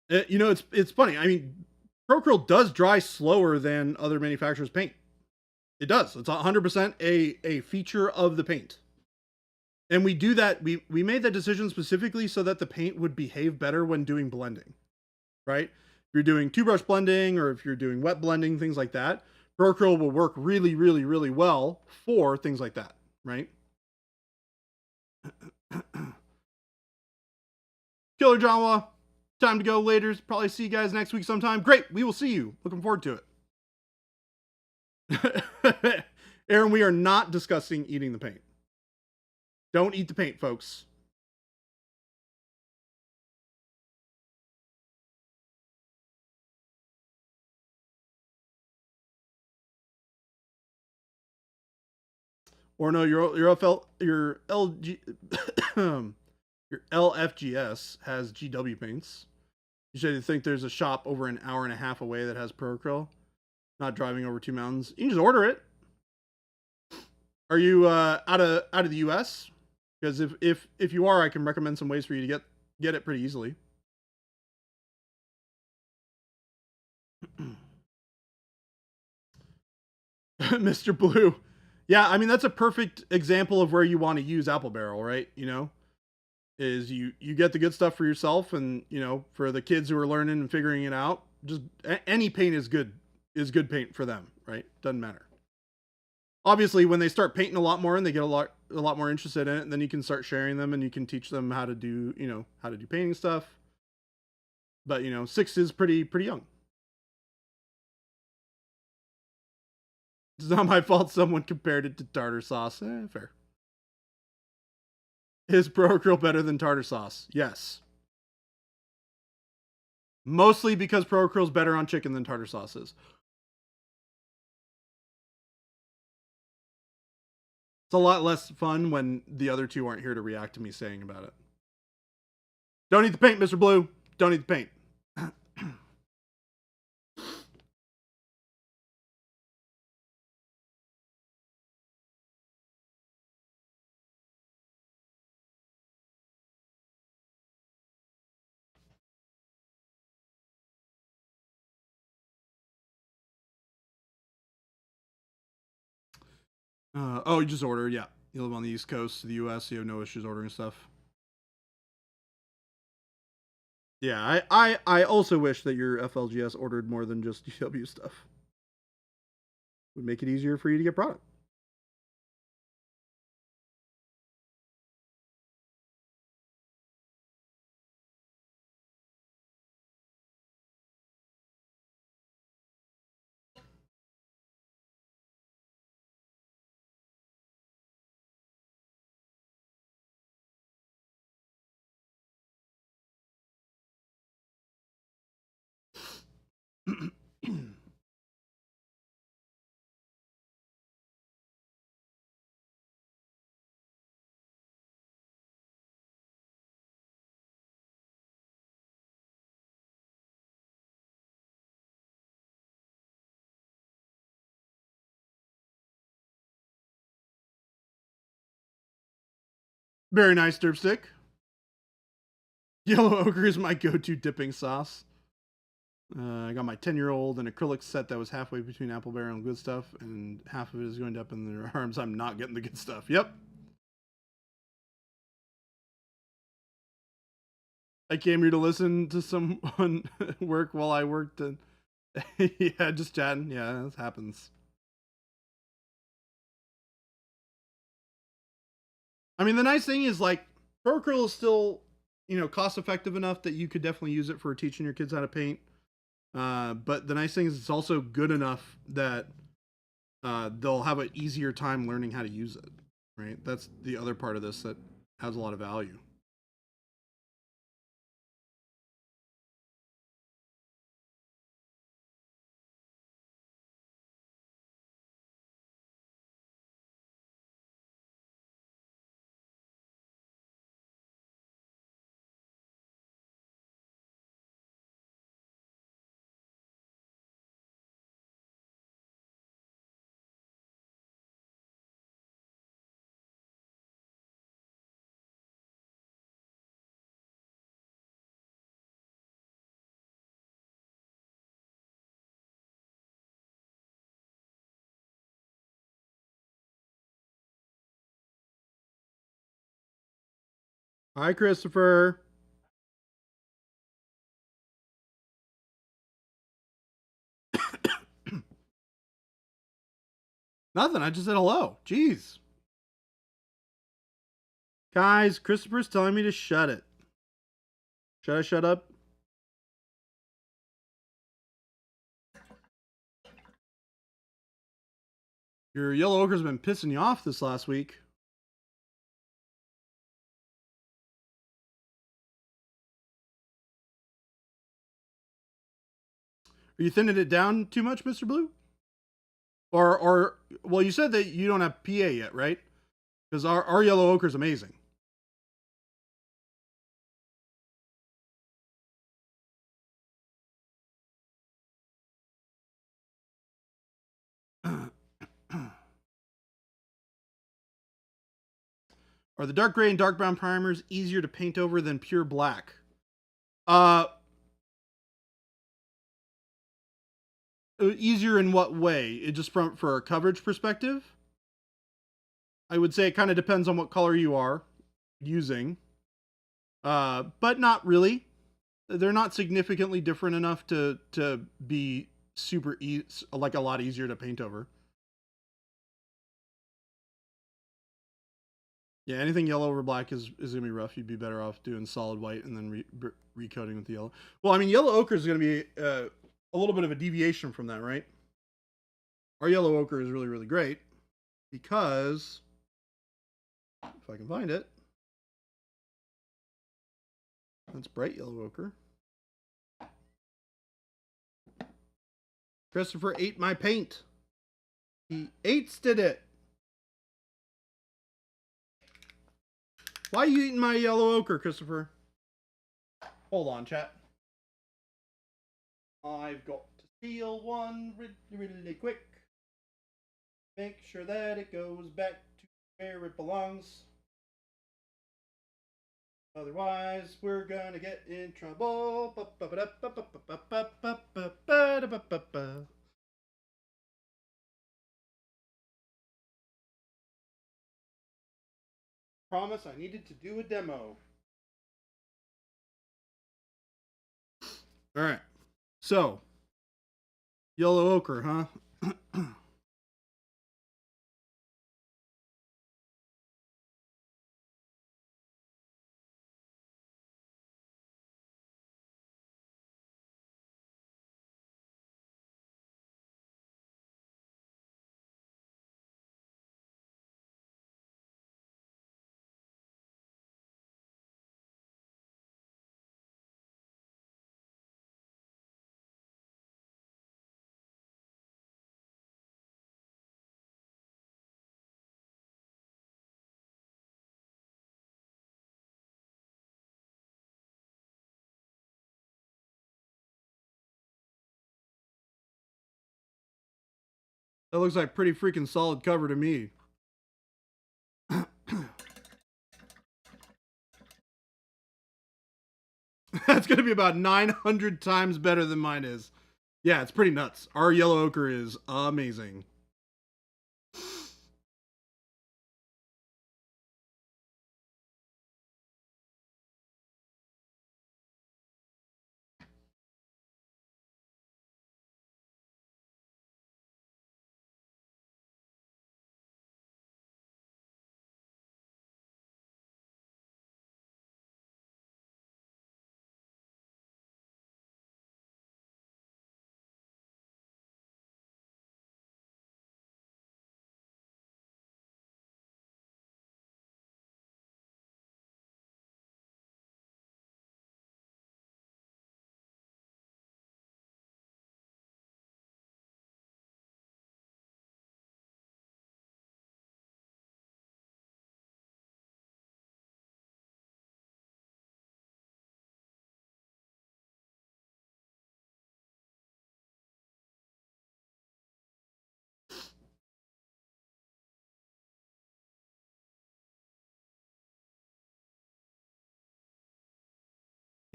You know, it's funny. I mean, Procryl does dry slower than other manufacturers' paint. It does. It's 100% a feature of the paint. And we do that. We made that decision specifically so that the paint would behave better when doing blending, right? If you're doing two brush blending or if you're doing wet blending, things like that, Procryl will work really, really, really well for things like that, right? Killer Jawa, time to go later. Probably see you guys next week sometime. Great. We will see you. Looking forward to it. Aaron, we are not discussing eating the paint. Don't eat the paint, folks. Or no, your LG your LFGS has GW paints. You should think there's a shop over an hour and a half away that has Procryl. Not driving over 2 mountains. You can just order it. Are you out of the US? Because if you are, I can recommend some ways for you to get it pretty easily. Mr. Blue. Yeah, I mean that's a perfect example of where you want to use Apple Barrel, right? You know, is you get the good stuff for yourself, and you know, for the kids who are learning and figuring it out, just any paint is good paint for them, right? Doesn't matter. Obviously, when they start painting a lot more and they get a lot more interested in it, then you can start sharing them and you can teach them how to do, you know, how to do painting stuff. But you know, 6 is pretty young. It's not my fault someone compared it to tartar sauce. Fair. Is Procryl better than tartar sauce? Yes. Mostly because Procryl's better on chicken than tartar sauce is. It's a lot less fun when the other two aren't here to react to me saying about it. Don't eat the paint, Mr. Blue. Don't eat the paint. Oh, you just order, yeah. You live on the East Coast of the US, so you have no issues ordering stuff. Yeah, I also wish that your FLGS ordered more than just GW stuff. It would make it easier for you to get product. Very nice, Derpstick. Yellow ochre is my go-to dipping sauce. I got my 10-year-old an acrylic set that was halfway between Apple Barrel and good stuff, and half of it is going up in their arms. I'm not getting the good stuff. Yep. I came here to listen to someone work while I worked. And yeah, just chatting. Yeah, this happens. I mean, the nice thing is, like, Procryl is still cost effective enough that you could definitely use it for teaching your kids how to paint. But the nice thing is it's also good enough that they'll have an easier time learning how to use it. Right? That's the other part of this that has a lot of value. Hi, Christopher. Nothing. I just said hello. Jeez. Guys, Christopher's telling me to shut it. Should I shut up? Your yellow ochre's been pissing you off this last week. Are you thinning it down too much, Mr. Blue? Or well, you said that you don't have PA yet, right? Because our yellow ochre is amazing. Are the dark gray and dark brown primers easier to paint over than pure black? Easier in what way? It just for a coverage perspective? I would say it kind of depends on what color you are using. But not really. They're not significantly different enough to be like a lot easier to paint over. Yeah, anything yellow over black is gonna be rough. You'd be better off doing solid white and then recoating with the yellow. Well, I mean, yellow ochre is gonna be a little bit of a deviation from that, right? Our yellow ochre is really, really great because if I can find it, that's bright yellow ochre. Christopher ate my paint. He did it. Why are you eating my yellow ochre, Christopher? Hold on, chat. I've got to steal one really, really quick. Make sure that it goes back to where it belongs. Otherwise, we're gonna get in trouble. Promise I needed to do a demo. All right. So, yellow ochre, huh? That looks like pretty freaking solid cover to me. That's going to be about 900 times better than mine is. Yeah, it's pretty nuts. Our yellow ochre is amazing.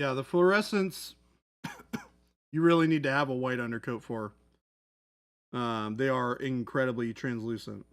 Yeah, the fluorescents you really need to have a white undercoat for. They are incredibly translucent.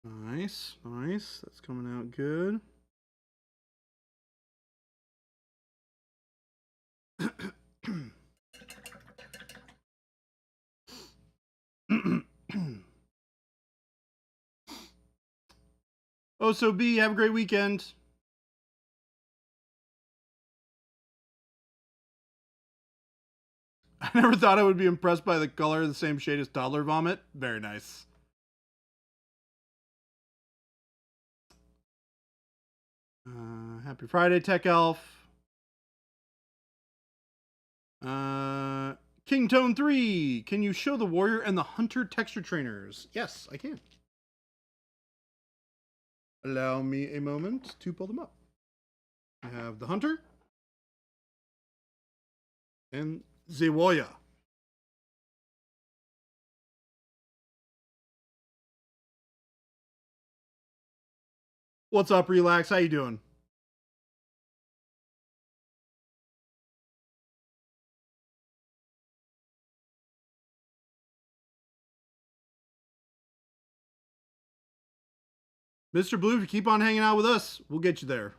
Nice, nice. That's coming out good. Oh, so B, have a great weekend. I never thought I would be impressed by the color, the same shade as toddler vomit. Very nice. Happy Friday, Tech Elf. King Tone 3. Can you show the Warrior and the Hunter texture trainers? Yes, I can. Allow me a moment to pull them up. I have the Hunter and the Warrior. What's up, Relax? How you doing? Mr. Blue, if you keep on hanging out with us, we'll get you there.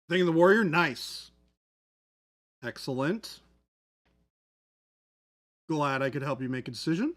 Thinking the Warrior? Nice. Excellent. Glad I could help you make a decision.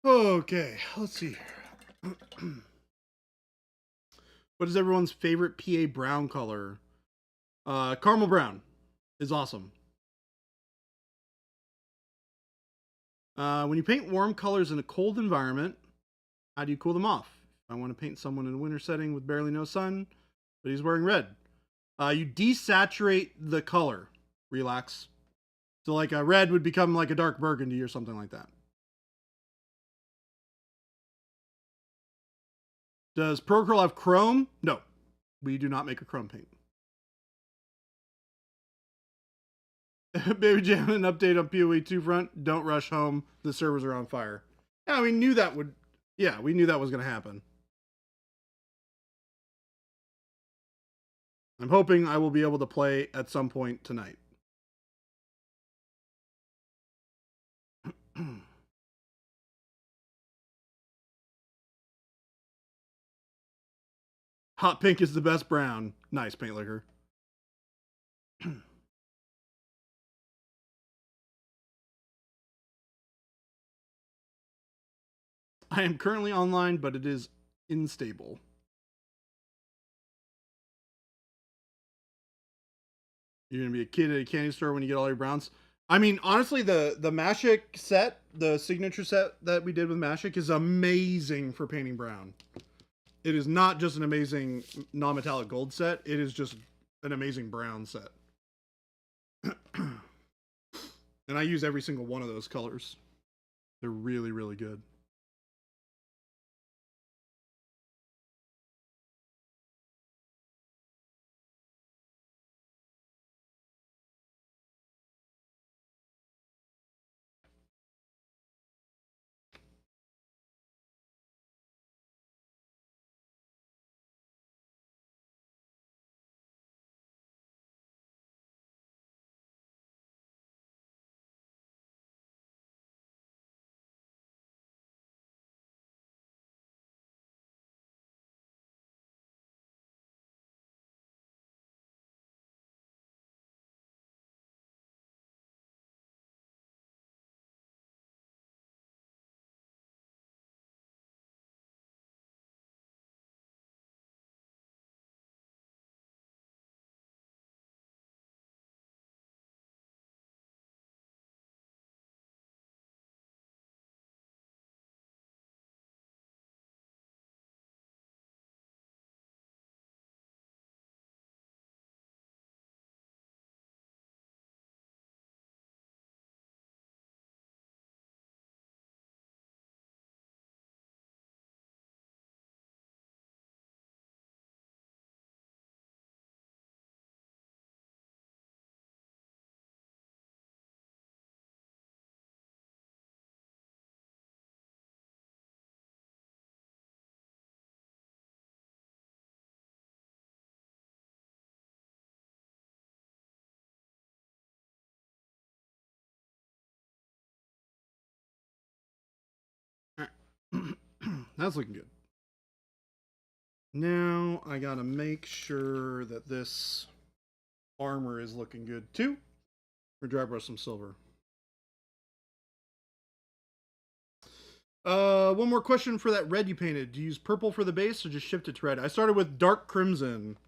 Okay, let's see here. What is everyone's favorite PA brown color? Caramel brown is awesome. When you paint warm colors in a cold environment, how do you cool them off? I want to paint someone in a winter setting with barely no sun, but he's wearing red. You desaturate the color. Relax. So like a red would become like a dark burgundy or something like that. Does Procurl have chrome? No. We do not make a chrome paint. Baby Jam, an update on PoE 2 front. Don't rush home. The servers are on fire. Yeah, we knew that would. Yeah, we knew that was going to happen. I'm hoping I will be able to play at some point tonight. Hot pink is the best brown. Nice, Paint Liquor. I am currently online, but it is unstable. You're gonna be a kid at a candy store when you get all your browns. I mean, honestly, the Mashik set, the signature set that we did with Mashik, is amazing for painting brown. It is not just an amazing non-metallic gold set; it is just an amazing brown set. And I use every single one of those colors. They're really, really good. That's looking good. Now I gotta make sure that this armor is looking good too. We're dry brush some silver. One more question for that red you painted. Do you use purple for the base or just shift it to red? I started with dark crimson.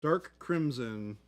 Dark crimson.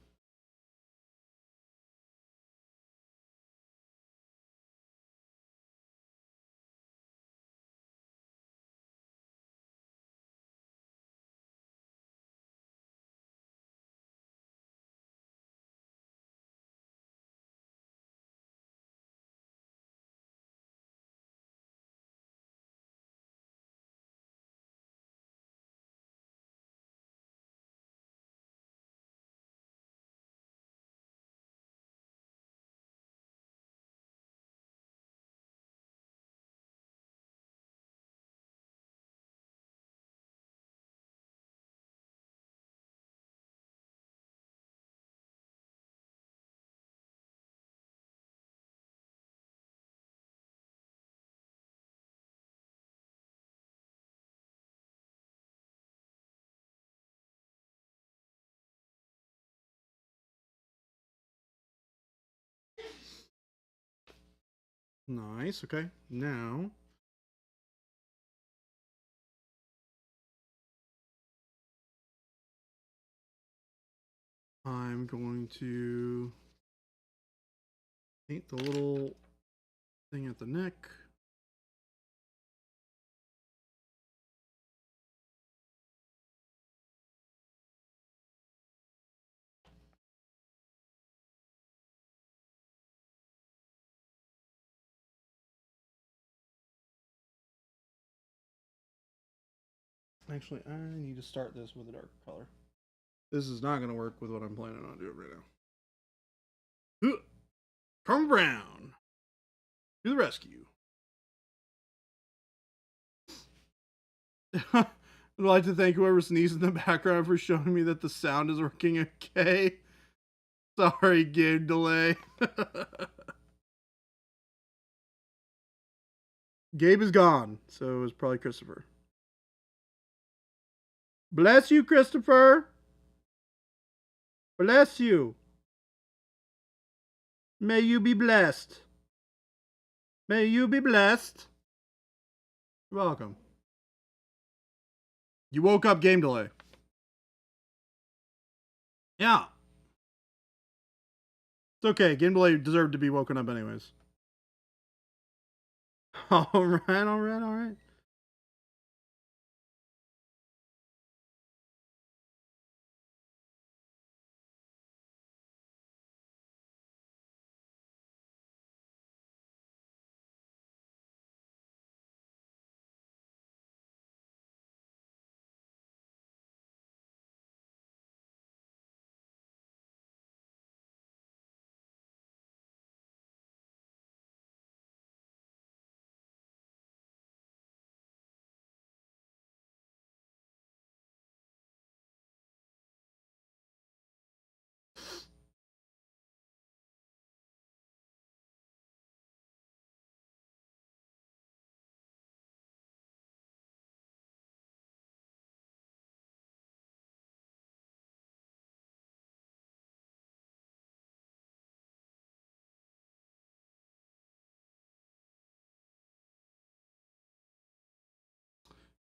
Nice. Okay. Now I'm going to paint the little thing at the neck. Actually, I need to start this with a dark color. This is not going to work with what I'm planning on doing right now. Come Brown to the rescue. I'd like to thank whoever sneezed in the background for showing me that the sound is working okay. Sorry, game delay. Gabe is gone, so it was probably Christopher. Bless you, Christopher. Bless you. May you be blessed. May you be blessed. You're welcome. You woke up, game delay. Yeah. It's okay. Game delay deserved to be woken up anyways. All right, all right, all right.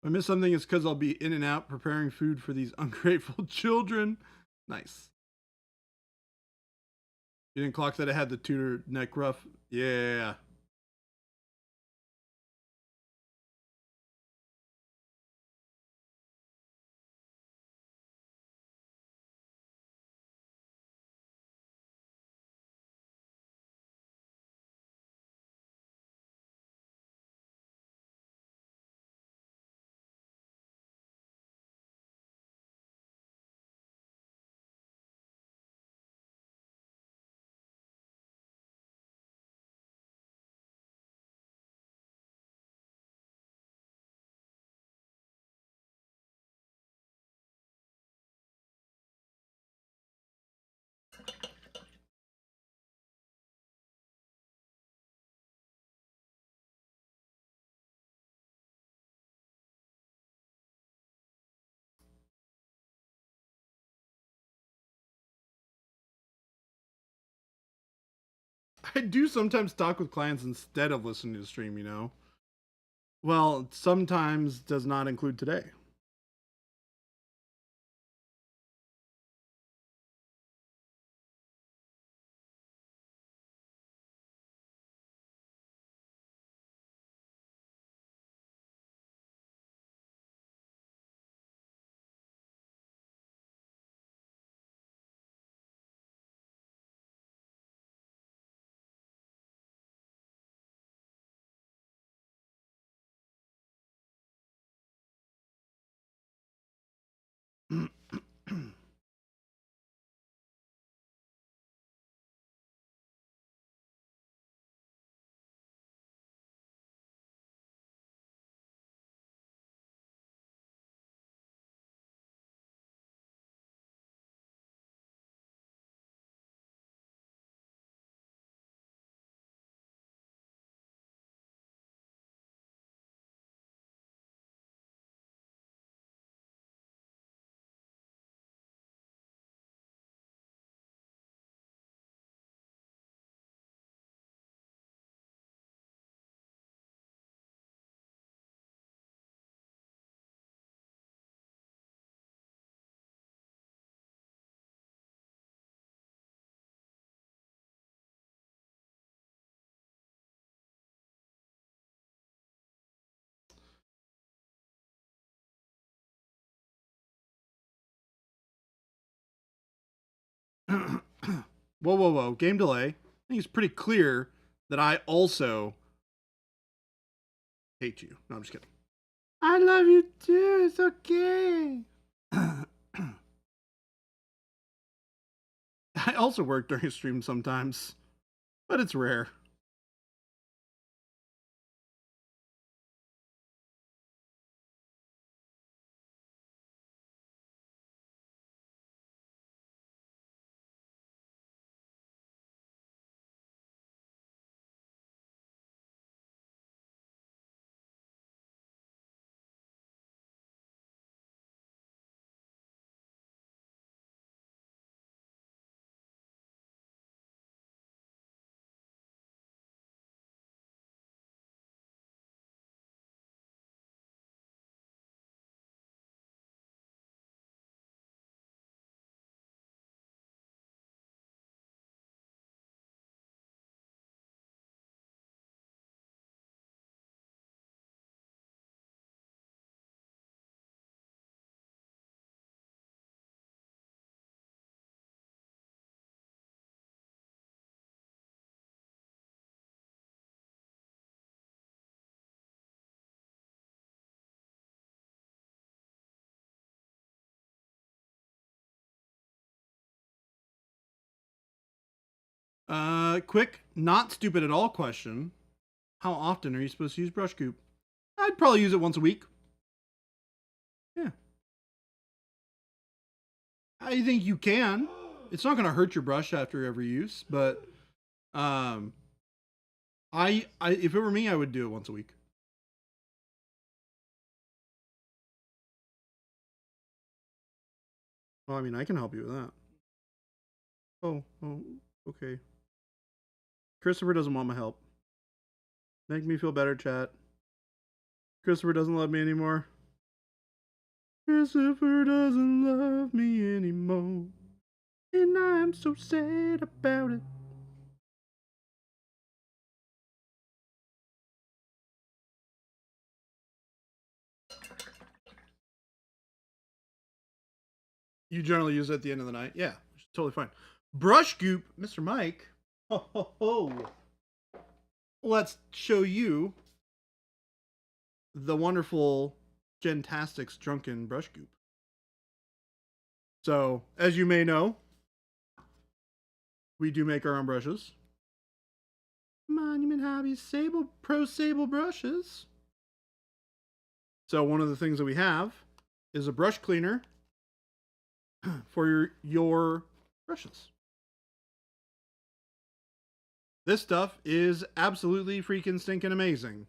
If I miss something, it's because I'll be in and out preparing food for these ungrateful children. Nice. You didn't clock that it had the tutor neck ruff? Yeah. I do sometimes talk with clients instead of listening to the stream, you know? Well, sometimes does not include today. Whoa. Game delay. I think it's pretty clear that I also hate you. No, I'm just kidding. I love you too. It's okay. I also work during a stream sometimes, but it's rare. Quick, not stupid at all question. How often are you supposed to use brush goop? I'd probably use it once a week. Yeah. I think you can. It's not going to hurt your brush after every use, but I if it were me, I would do it once a week. Well, I mean, I can help you with that. Oh, okay. Christopher doesn't want my help. Make me feel better, chat. Christopher doesn't love me anymore. Christopher doesn't love me anymore. And I'm so sad about it. You generally use it at the end of the night? Yeah, totally fine. Brush goop, Mr. Mike. Ho. Let's show you the wonderful Gentastics Drunken Brush Goop. So, as you may know, we do make our own brushes. Monument Hobbies Pro Sable brushes. So one of the things that we have is a brush cleaner for your brushes. This stuff is absolutely freaking stinking amazing.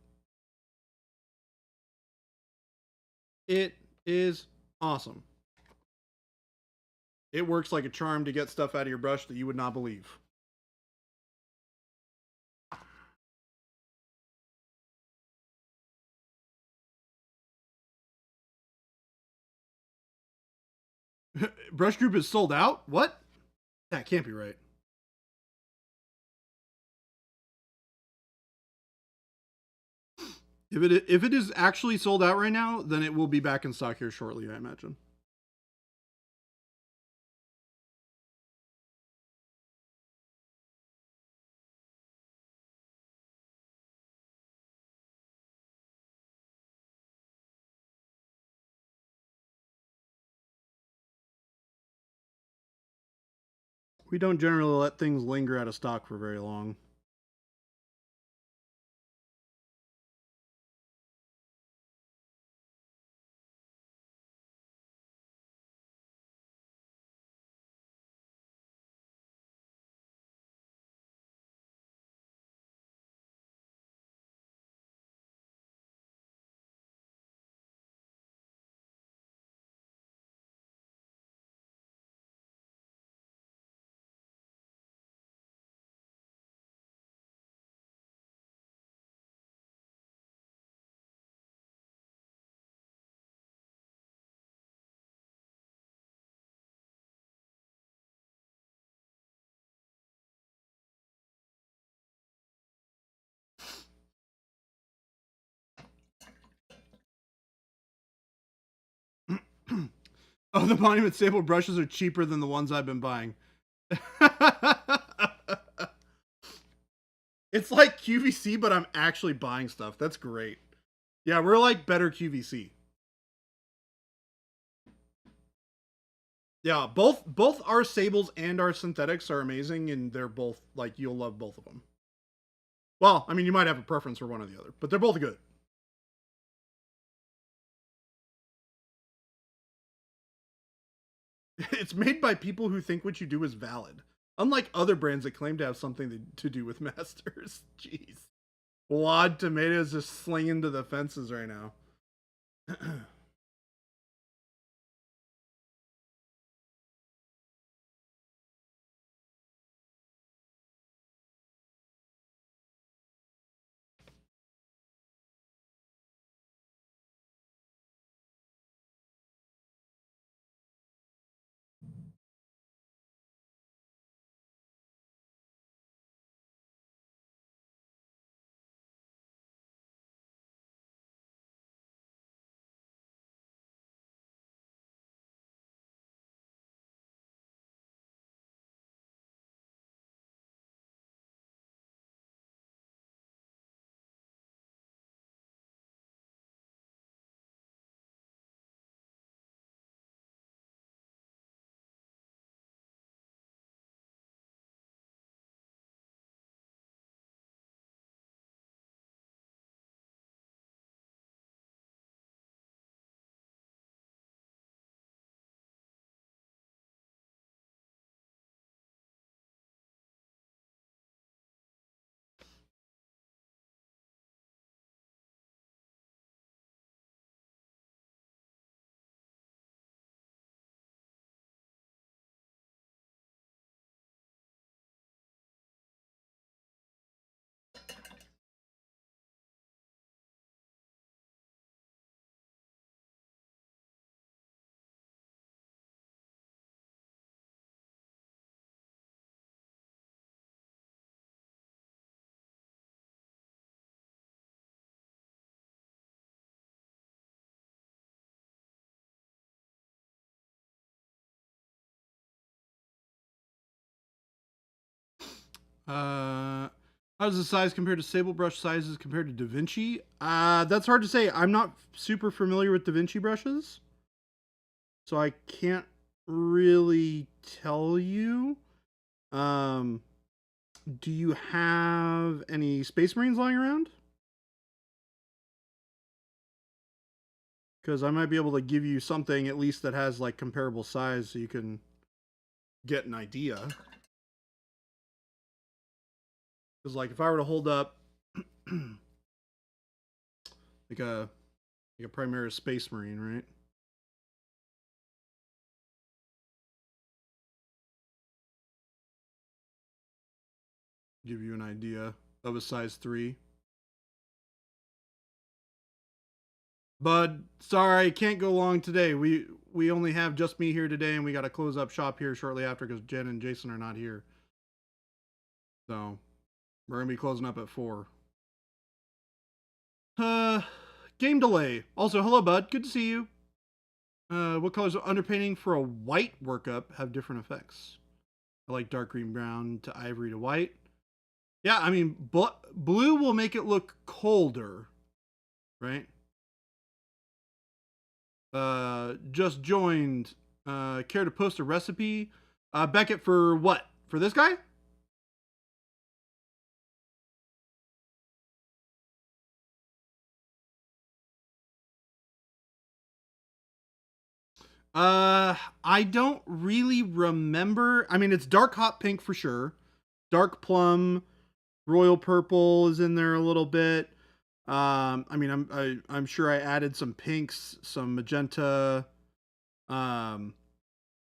It is awesome. It works like a charm to get stuff out of your brush that you would not believe. Brush Group is sold out? What? That can't be right. If it is actually sold out right now, then it will be back in stock here shortly, I imagine. We don't generally let things linger out of stock for very long. Oh, the Monument Sable brushes are cheaper than the ones I've been buying. It's like QVC, but I'm actually buying stuff. That's great. Yeah, we're like better QVC. Yeah, both our sables and our synthetics are amazing, and they're both like you'll love both of them. Well, I mean, you might have a preference for one or the other, but they're both good. It's made by people who think what you do is valid, unlike other brands that claim to have something to do with masters. Jeez, Wad Tomatoes just slinging to the fences right now. How does the size compare to Sable brush sizes compared to Da Vinci? That's hard to say. I'm not super familiar with Da Vinci brushes, so I can't really tell you. Um, do you have any Space Marines lying around? Because I might be able to give you something at least that has like comparable size, so you can get an idea. Because like if I were to hold up like a Primaris Space Marine, right? Give you an idea of a size 3. Bud, sorry, can't go long today. We only have just me here today, and we got to close up shop here shortly after because Jen and Jason are not here. So we're gonna be closing up at 4. Uh, game delay. Also, hello, Bud. Good to see you. What colors of underpainting for a white workup have different effects? I like dark green brown to ivory to white. Yeah, I mean, blue will make it look colder, right? Just joined. Care to post a recipe? Beckett, for what? For this guy? I don't really remember. I mean, it's dark hot pink for sure. Dark plum, royal purple is in there a little bit. I mean, I'm sure I added some pinks, some magenta. Um,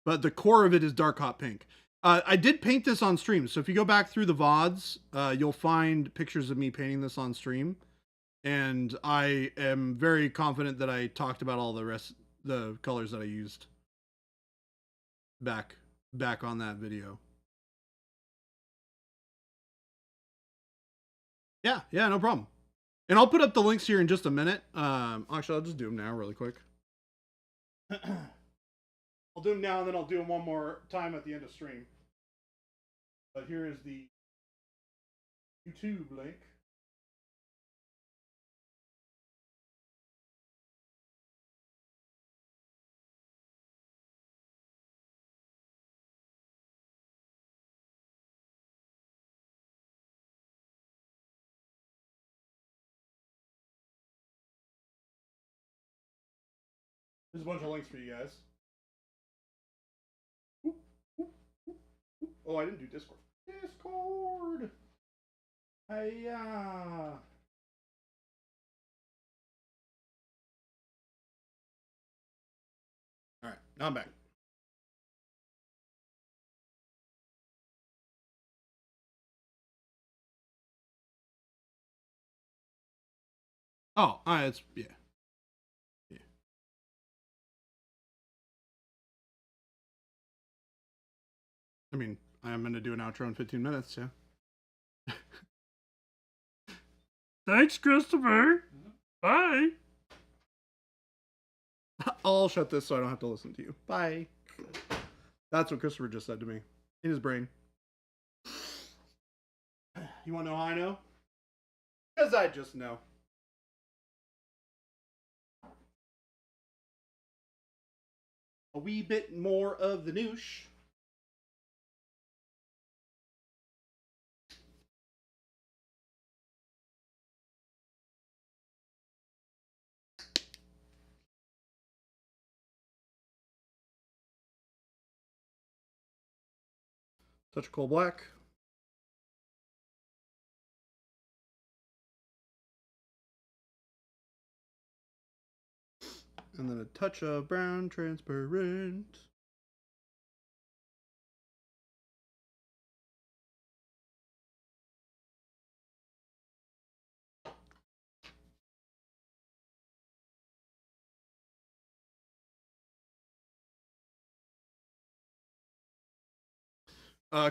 but the core of it is dark hot pink. I did paint this on stream, so if you go back through the VODs, you'll find pictures of me painting this on stream, and I am very confident that I talked about all the colors that I used back on that video. Yeah, yeah, no problem. And I'll put up the links here in just a minute. Actually, I'll just do them now, really quick. I'll do them now, and then I'll do them one more time at the end of stream. But here is the YouTube link. There's a bunch of links for you guys. Oh, I didn't do Discord. Discord! Hiya! Alright, now I'm back. Oh, it's, yeah. Yeah. I mean, I'm going to do an outro in 15 minutes, yeah. Thanks, Christopher. Bye. I'll shut this so I don't have to listen to you. Bye. That's what Christopher just said to me in his brain. You want to know how I know? Because I just know. A wee bit more of the noosh. Touch of coal black. And then a touch of brown transparent.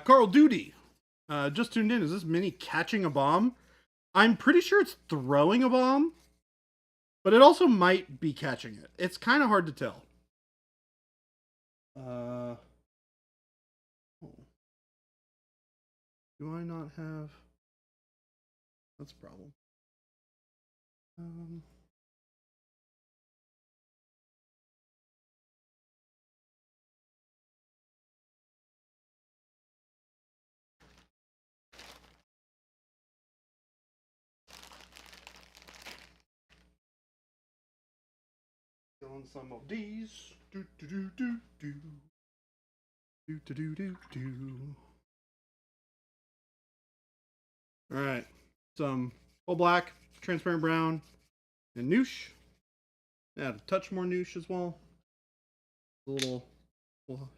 Carl Duty just tuned in. Is this mini catching a bomb? I'm pretty sure it's throwing a bomb, but it also might be catching it. It's kind of hard to tell. Do I not have? That's a problem. On some of these. Do do do do do. Do do do do do. All right, some full black, transparent brown, and noosh. Add a touch more noosh as well. A little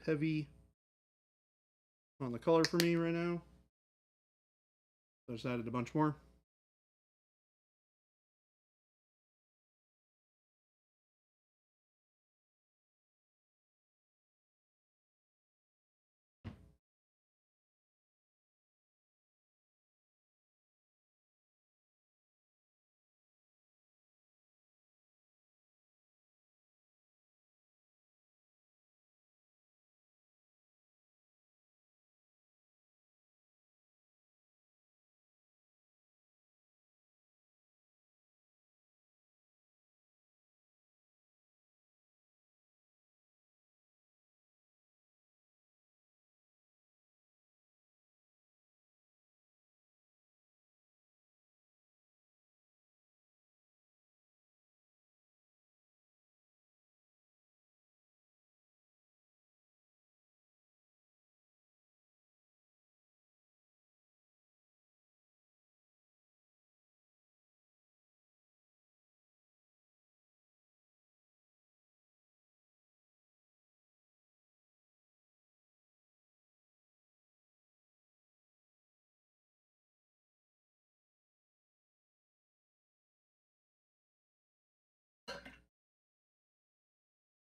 heavy on the color for me right now. So I just added a bunch more.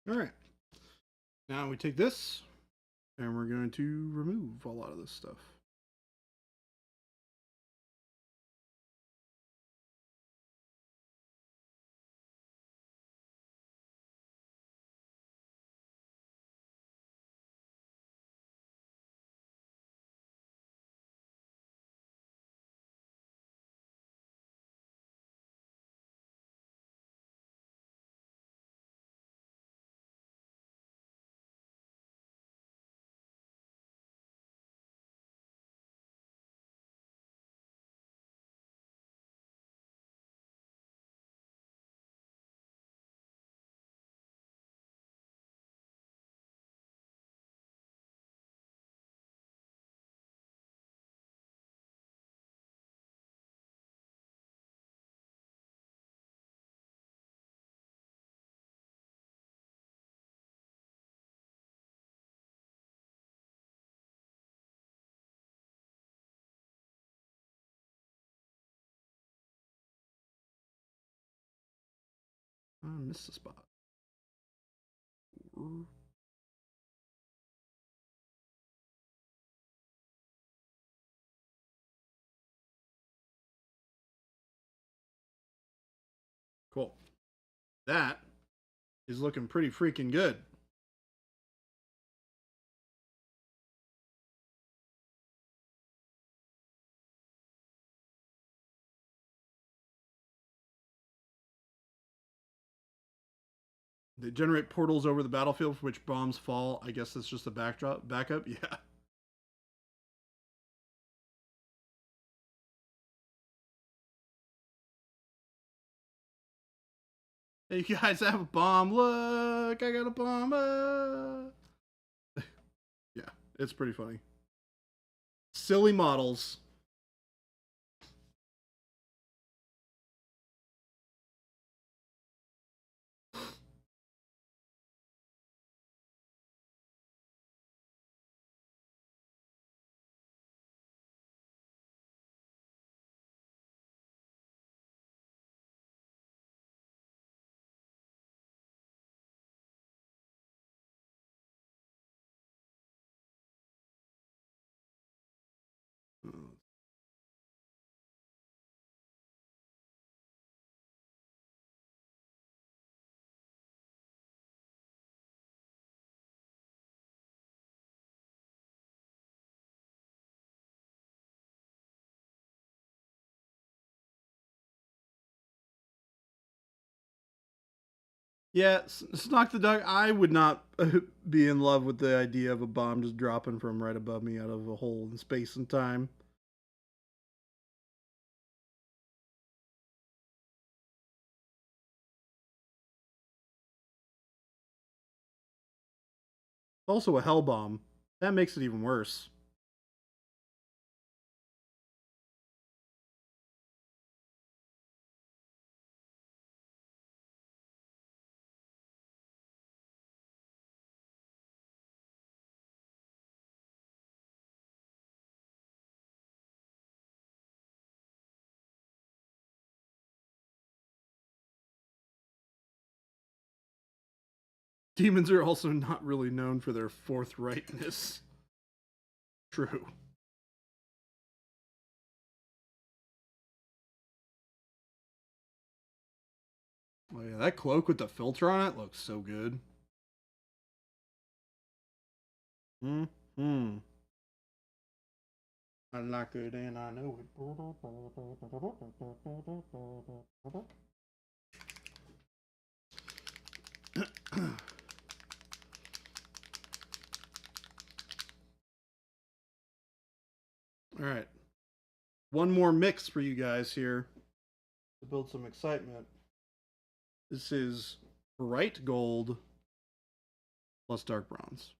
All right. Now we take this and we're going to remove a lot of this stuff. I missed a spot. Cool. That is looking pretty freaking good. They generate portals over the battlefield for which bombs fall. I guess that's just a backup. Yeah. Hey, you guys have a bomb. Look, I got a bomb. Yeah, it's pretty funny. Silly models. Yeah, Snock the Duck. I would not be in love with the idea of a bomb just dropping from right above me out of a hole in space and time. Also, a hell bomb. That makes it even worse. Demons are also not really known for their forthrightness. True. Oh yeah, that cloak with the filter on it looks so good. Hmm. I like it and I know it. All right. One more mix for you guys here to build some excitement. This is bright gold plus dark bronze.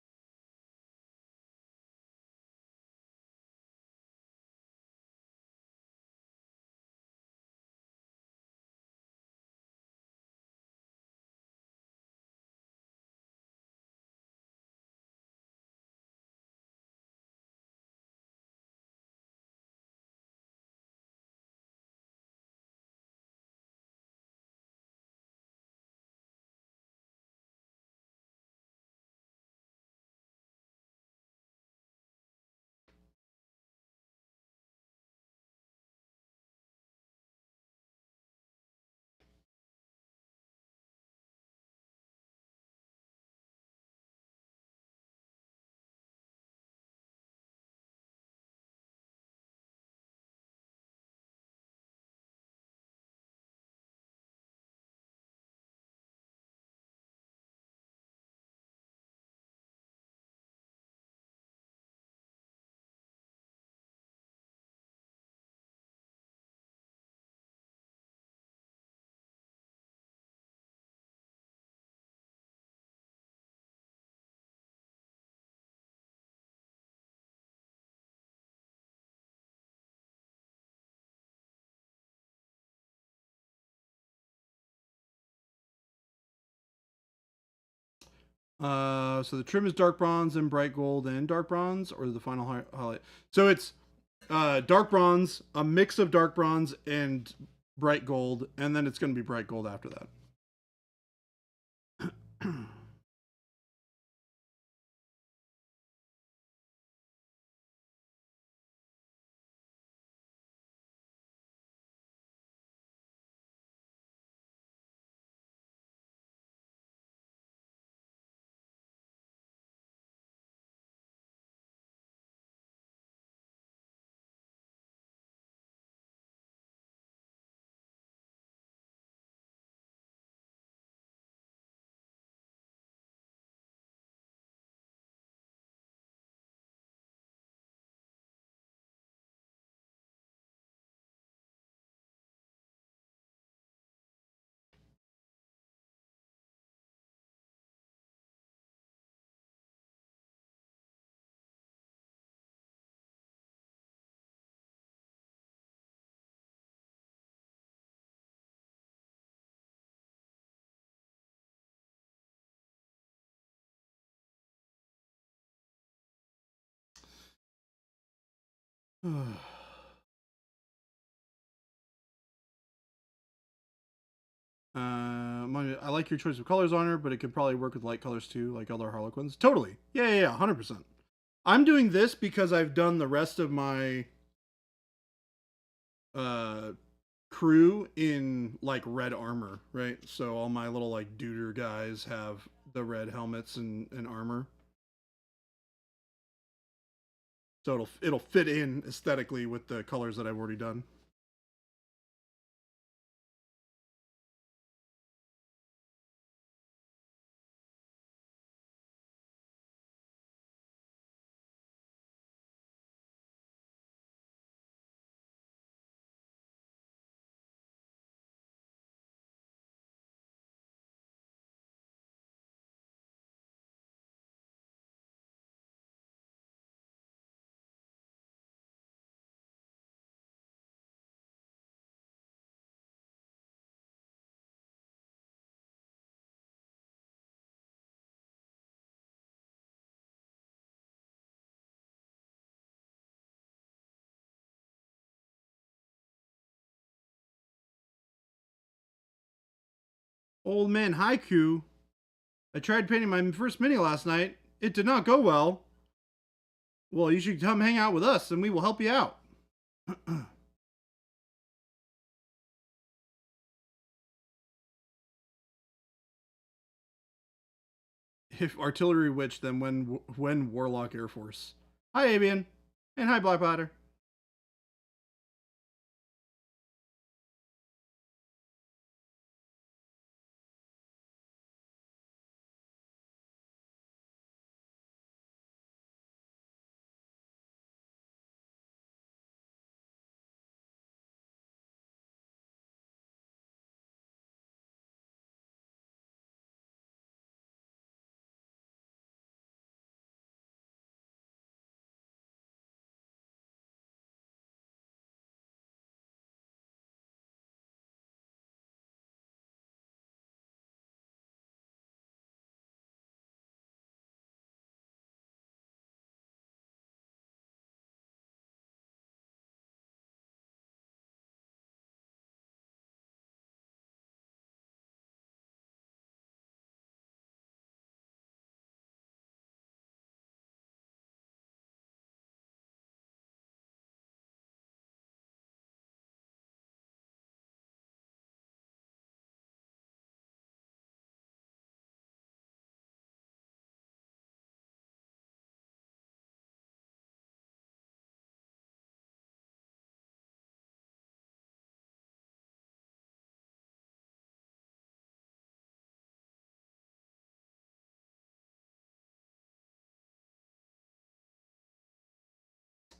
So the trim is dark bronze and bright gold and dark bronze, or the final highlight. So it's dark bronze, a mix of dark bronze and bright gold, and then it's going to be bright gold after that. I like your choice of colors on her, but it could probably work with light colors too, like other Harlequins. Totally. Yeah, 100%. I'm doing this because I've done the rest of my crew in like red armor, right? So all my little like duder guys have the red helmets and armor. So it'll fit in aesthetically with the colors that I've already done. Old man Haiku. I tried painting my first mini last night. It did not go well. Well, you should come hang out with us and we will help you out. If artillery witch, then when warlock air force. Hi Avian, and hi Black Bladder.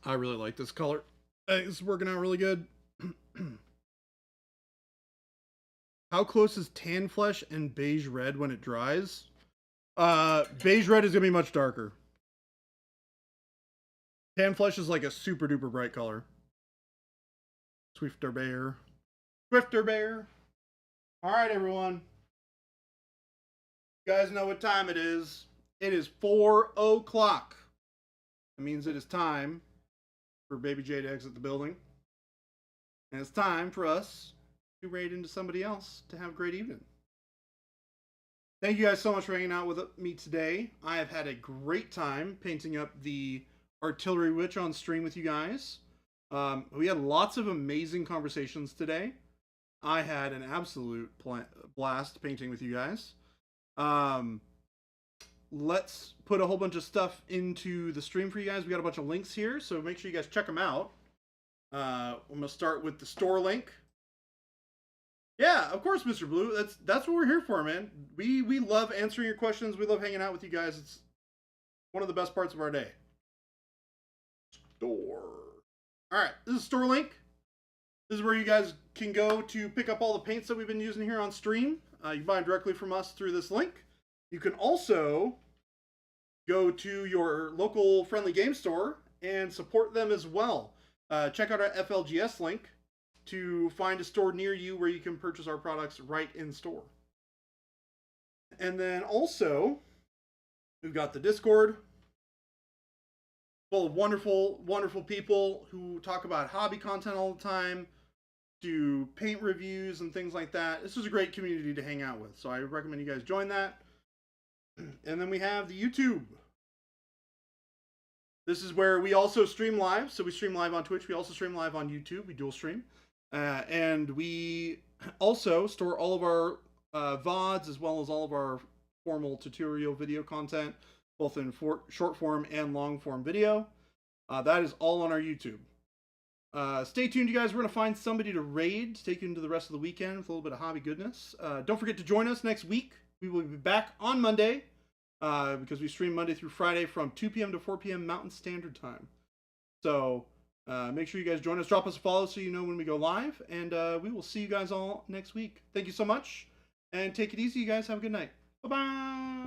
I really like this color. It's working out really good. How close is tan flesh and beige red when it dries? Beige red is gonna be much darker. Tan flesh is like a super duper bright color. Swifter bear. Swifter bear. Alright, everyone. You guys know what time it is. It is 4 o'clock. It means it is time for Baby J to exit the building. And it's time for us to raid into somebody else to have a great evening. Thank you guys so much for hanging out with me today. I have had a great time painting up the Artillery Witch on stream with you guys. We had lots of amazing conversations today. I had an absolute blast painting with you guys. Let's put a whole bunch of stuff into the stream for you guys. We got a bunch of links here, so make sure you guys check them out. I'm gonna start with the store link. Yeah, of course, Mr. Blue. That's what we're here for, man. We love answering your questions. We love hanging out with you guys. It's one of the best parts of our day. Store. All right, this is store link. This is where you guys can go to pick up all the paints that we've been using here on stream. You can buy them directly from us through this link. You can also go to your local friendly game store and support them as well. Check out our FLGS link to find a store near you where you can purchase our products right in store. And then also, we've got the Discord, full of wonderful, wonderful people who talk about hobby content all the time, do paint reviews and things like that. This is a great community to hang out with, so I recommend you guys join that. And then we have the YouTube. This is where we also stream live. So we stream live on Twitch. We also stream live on YouTube. We dual stream. And we also store all of our VODs as well as all of our formal tutorial video content, both in short form and long form video. That is all on our YouTube. Stay tuned, you guys. We're going to find somebody to raid to take you into the rest of the weekend with a little bit of hobby goodness. Don't forget to join us next week. We will be back on Monday because we stream Monday through Friday from 2 p.m. to 4 p.m. Mountain Standard Time. So make sure you guys join us. Drop us a follow so you know when we go live. And we will see you guys all next week. Thank you so much. And take it easy, you guys. Have a good night. Bye-bye.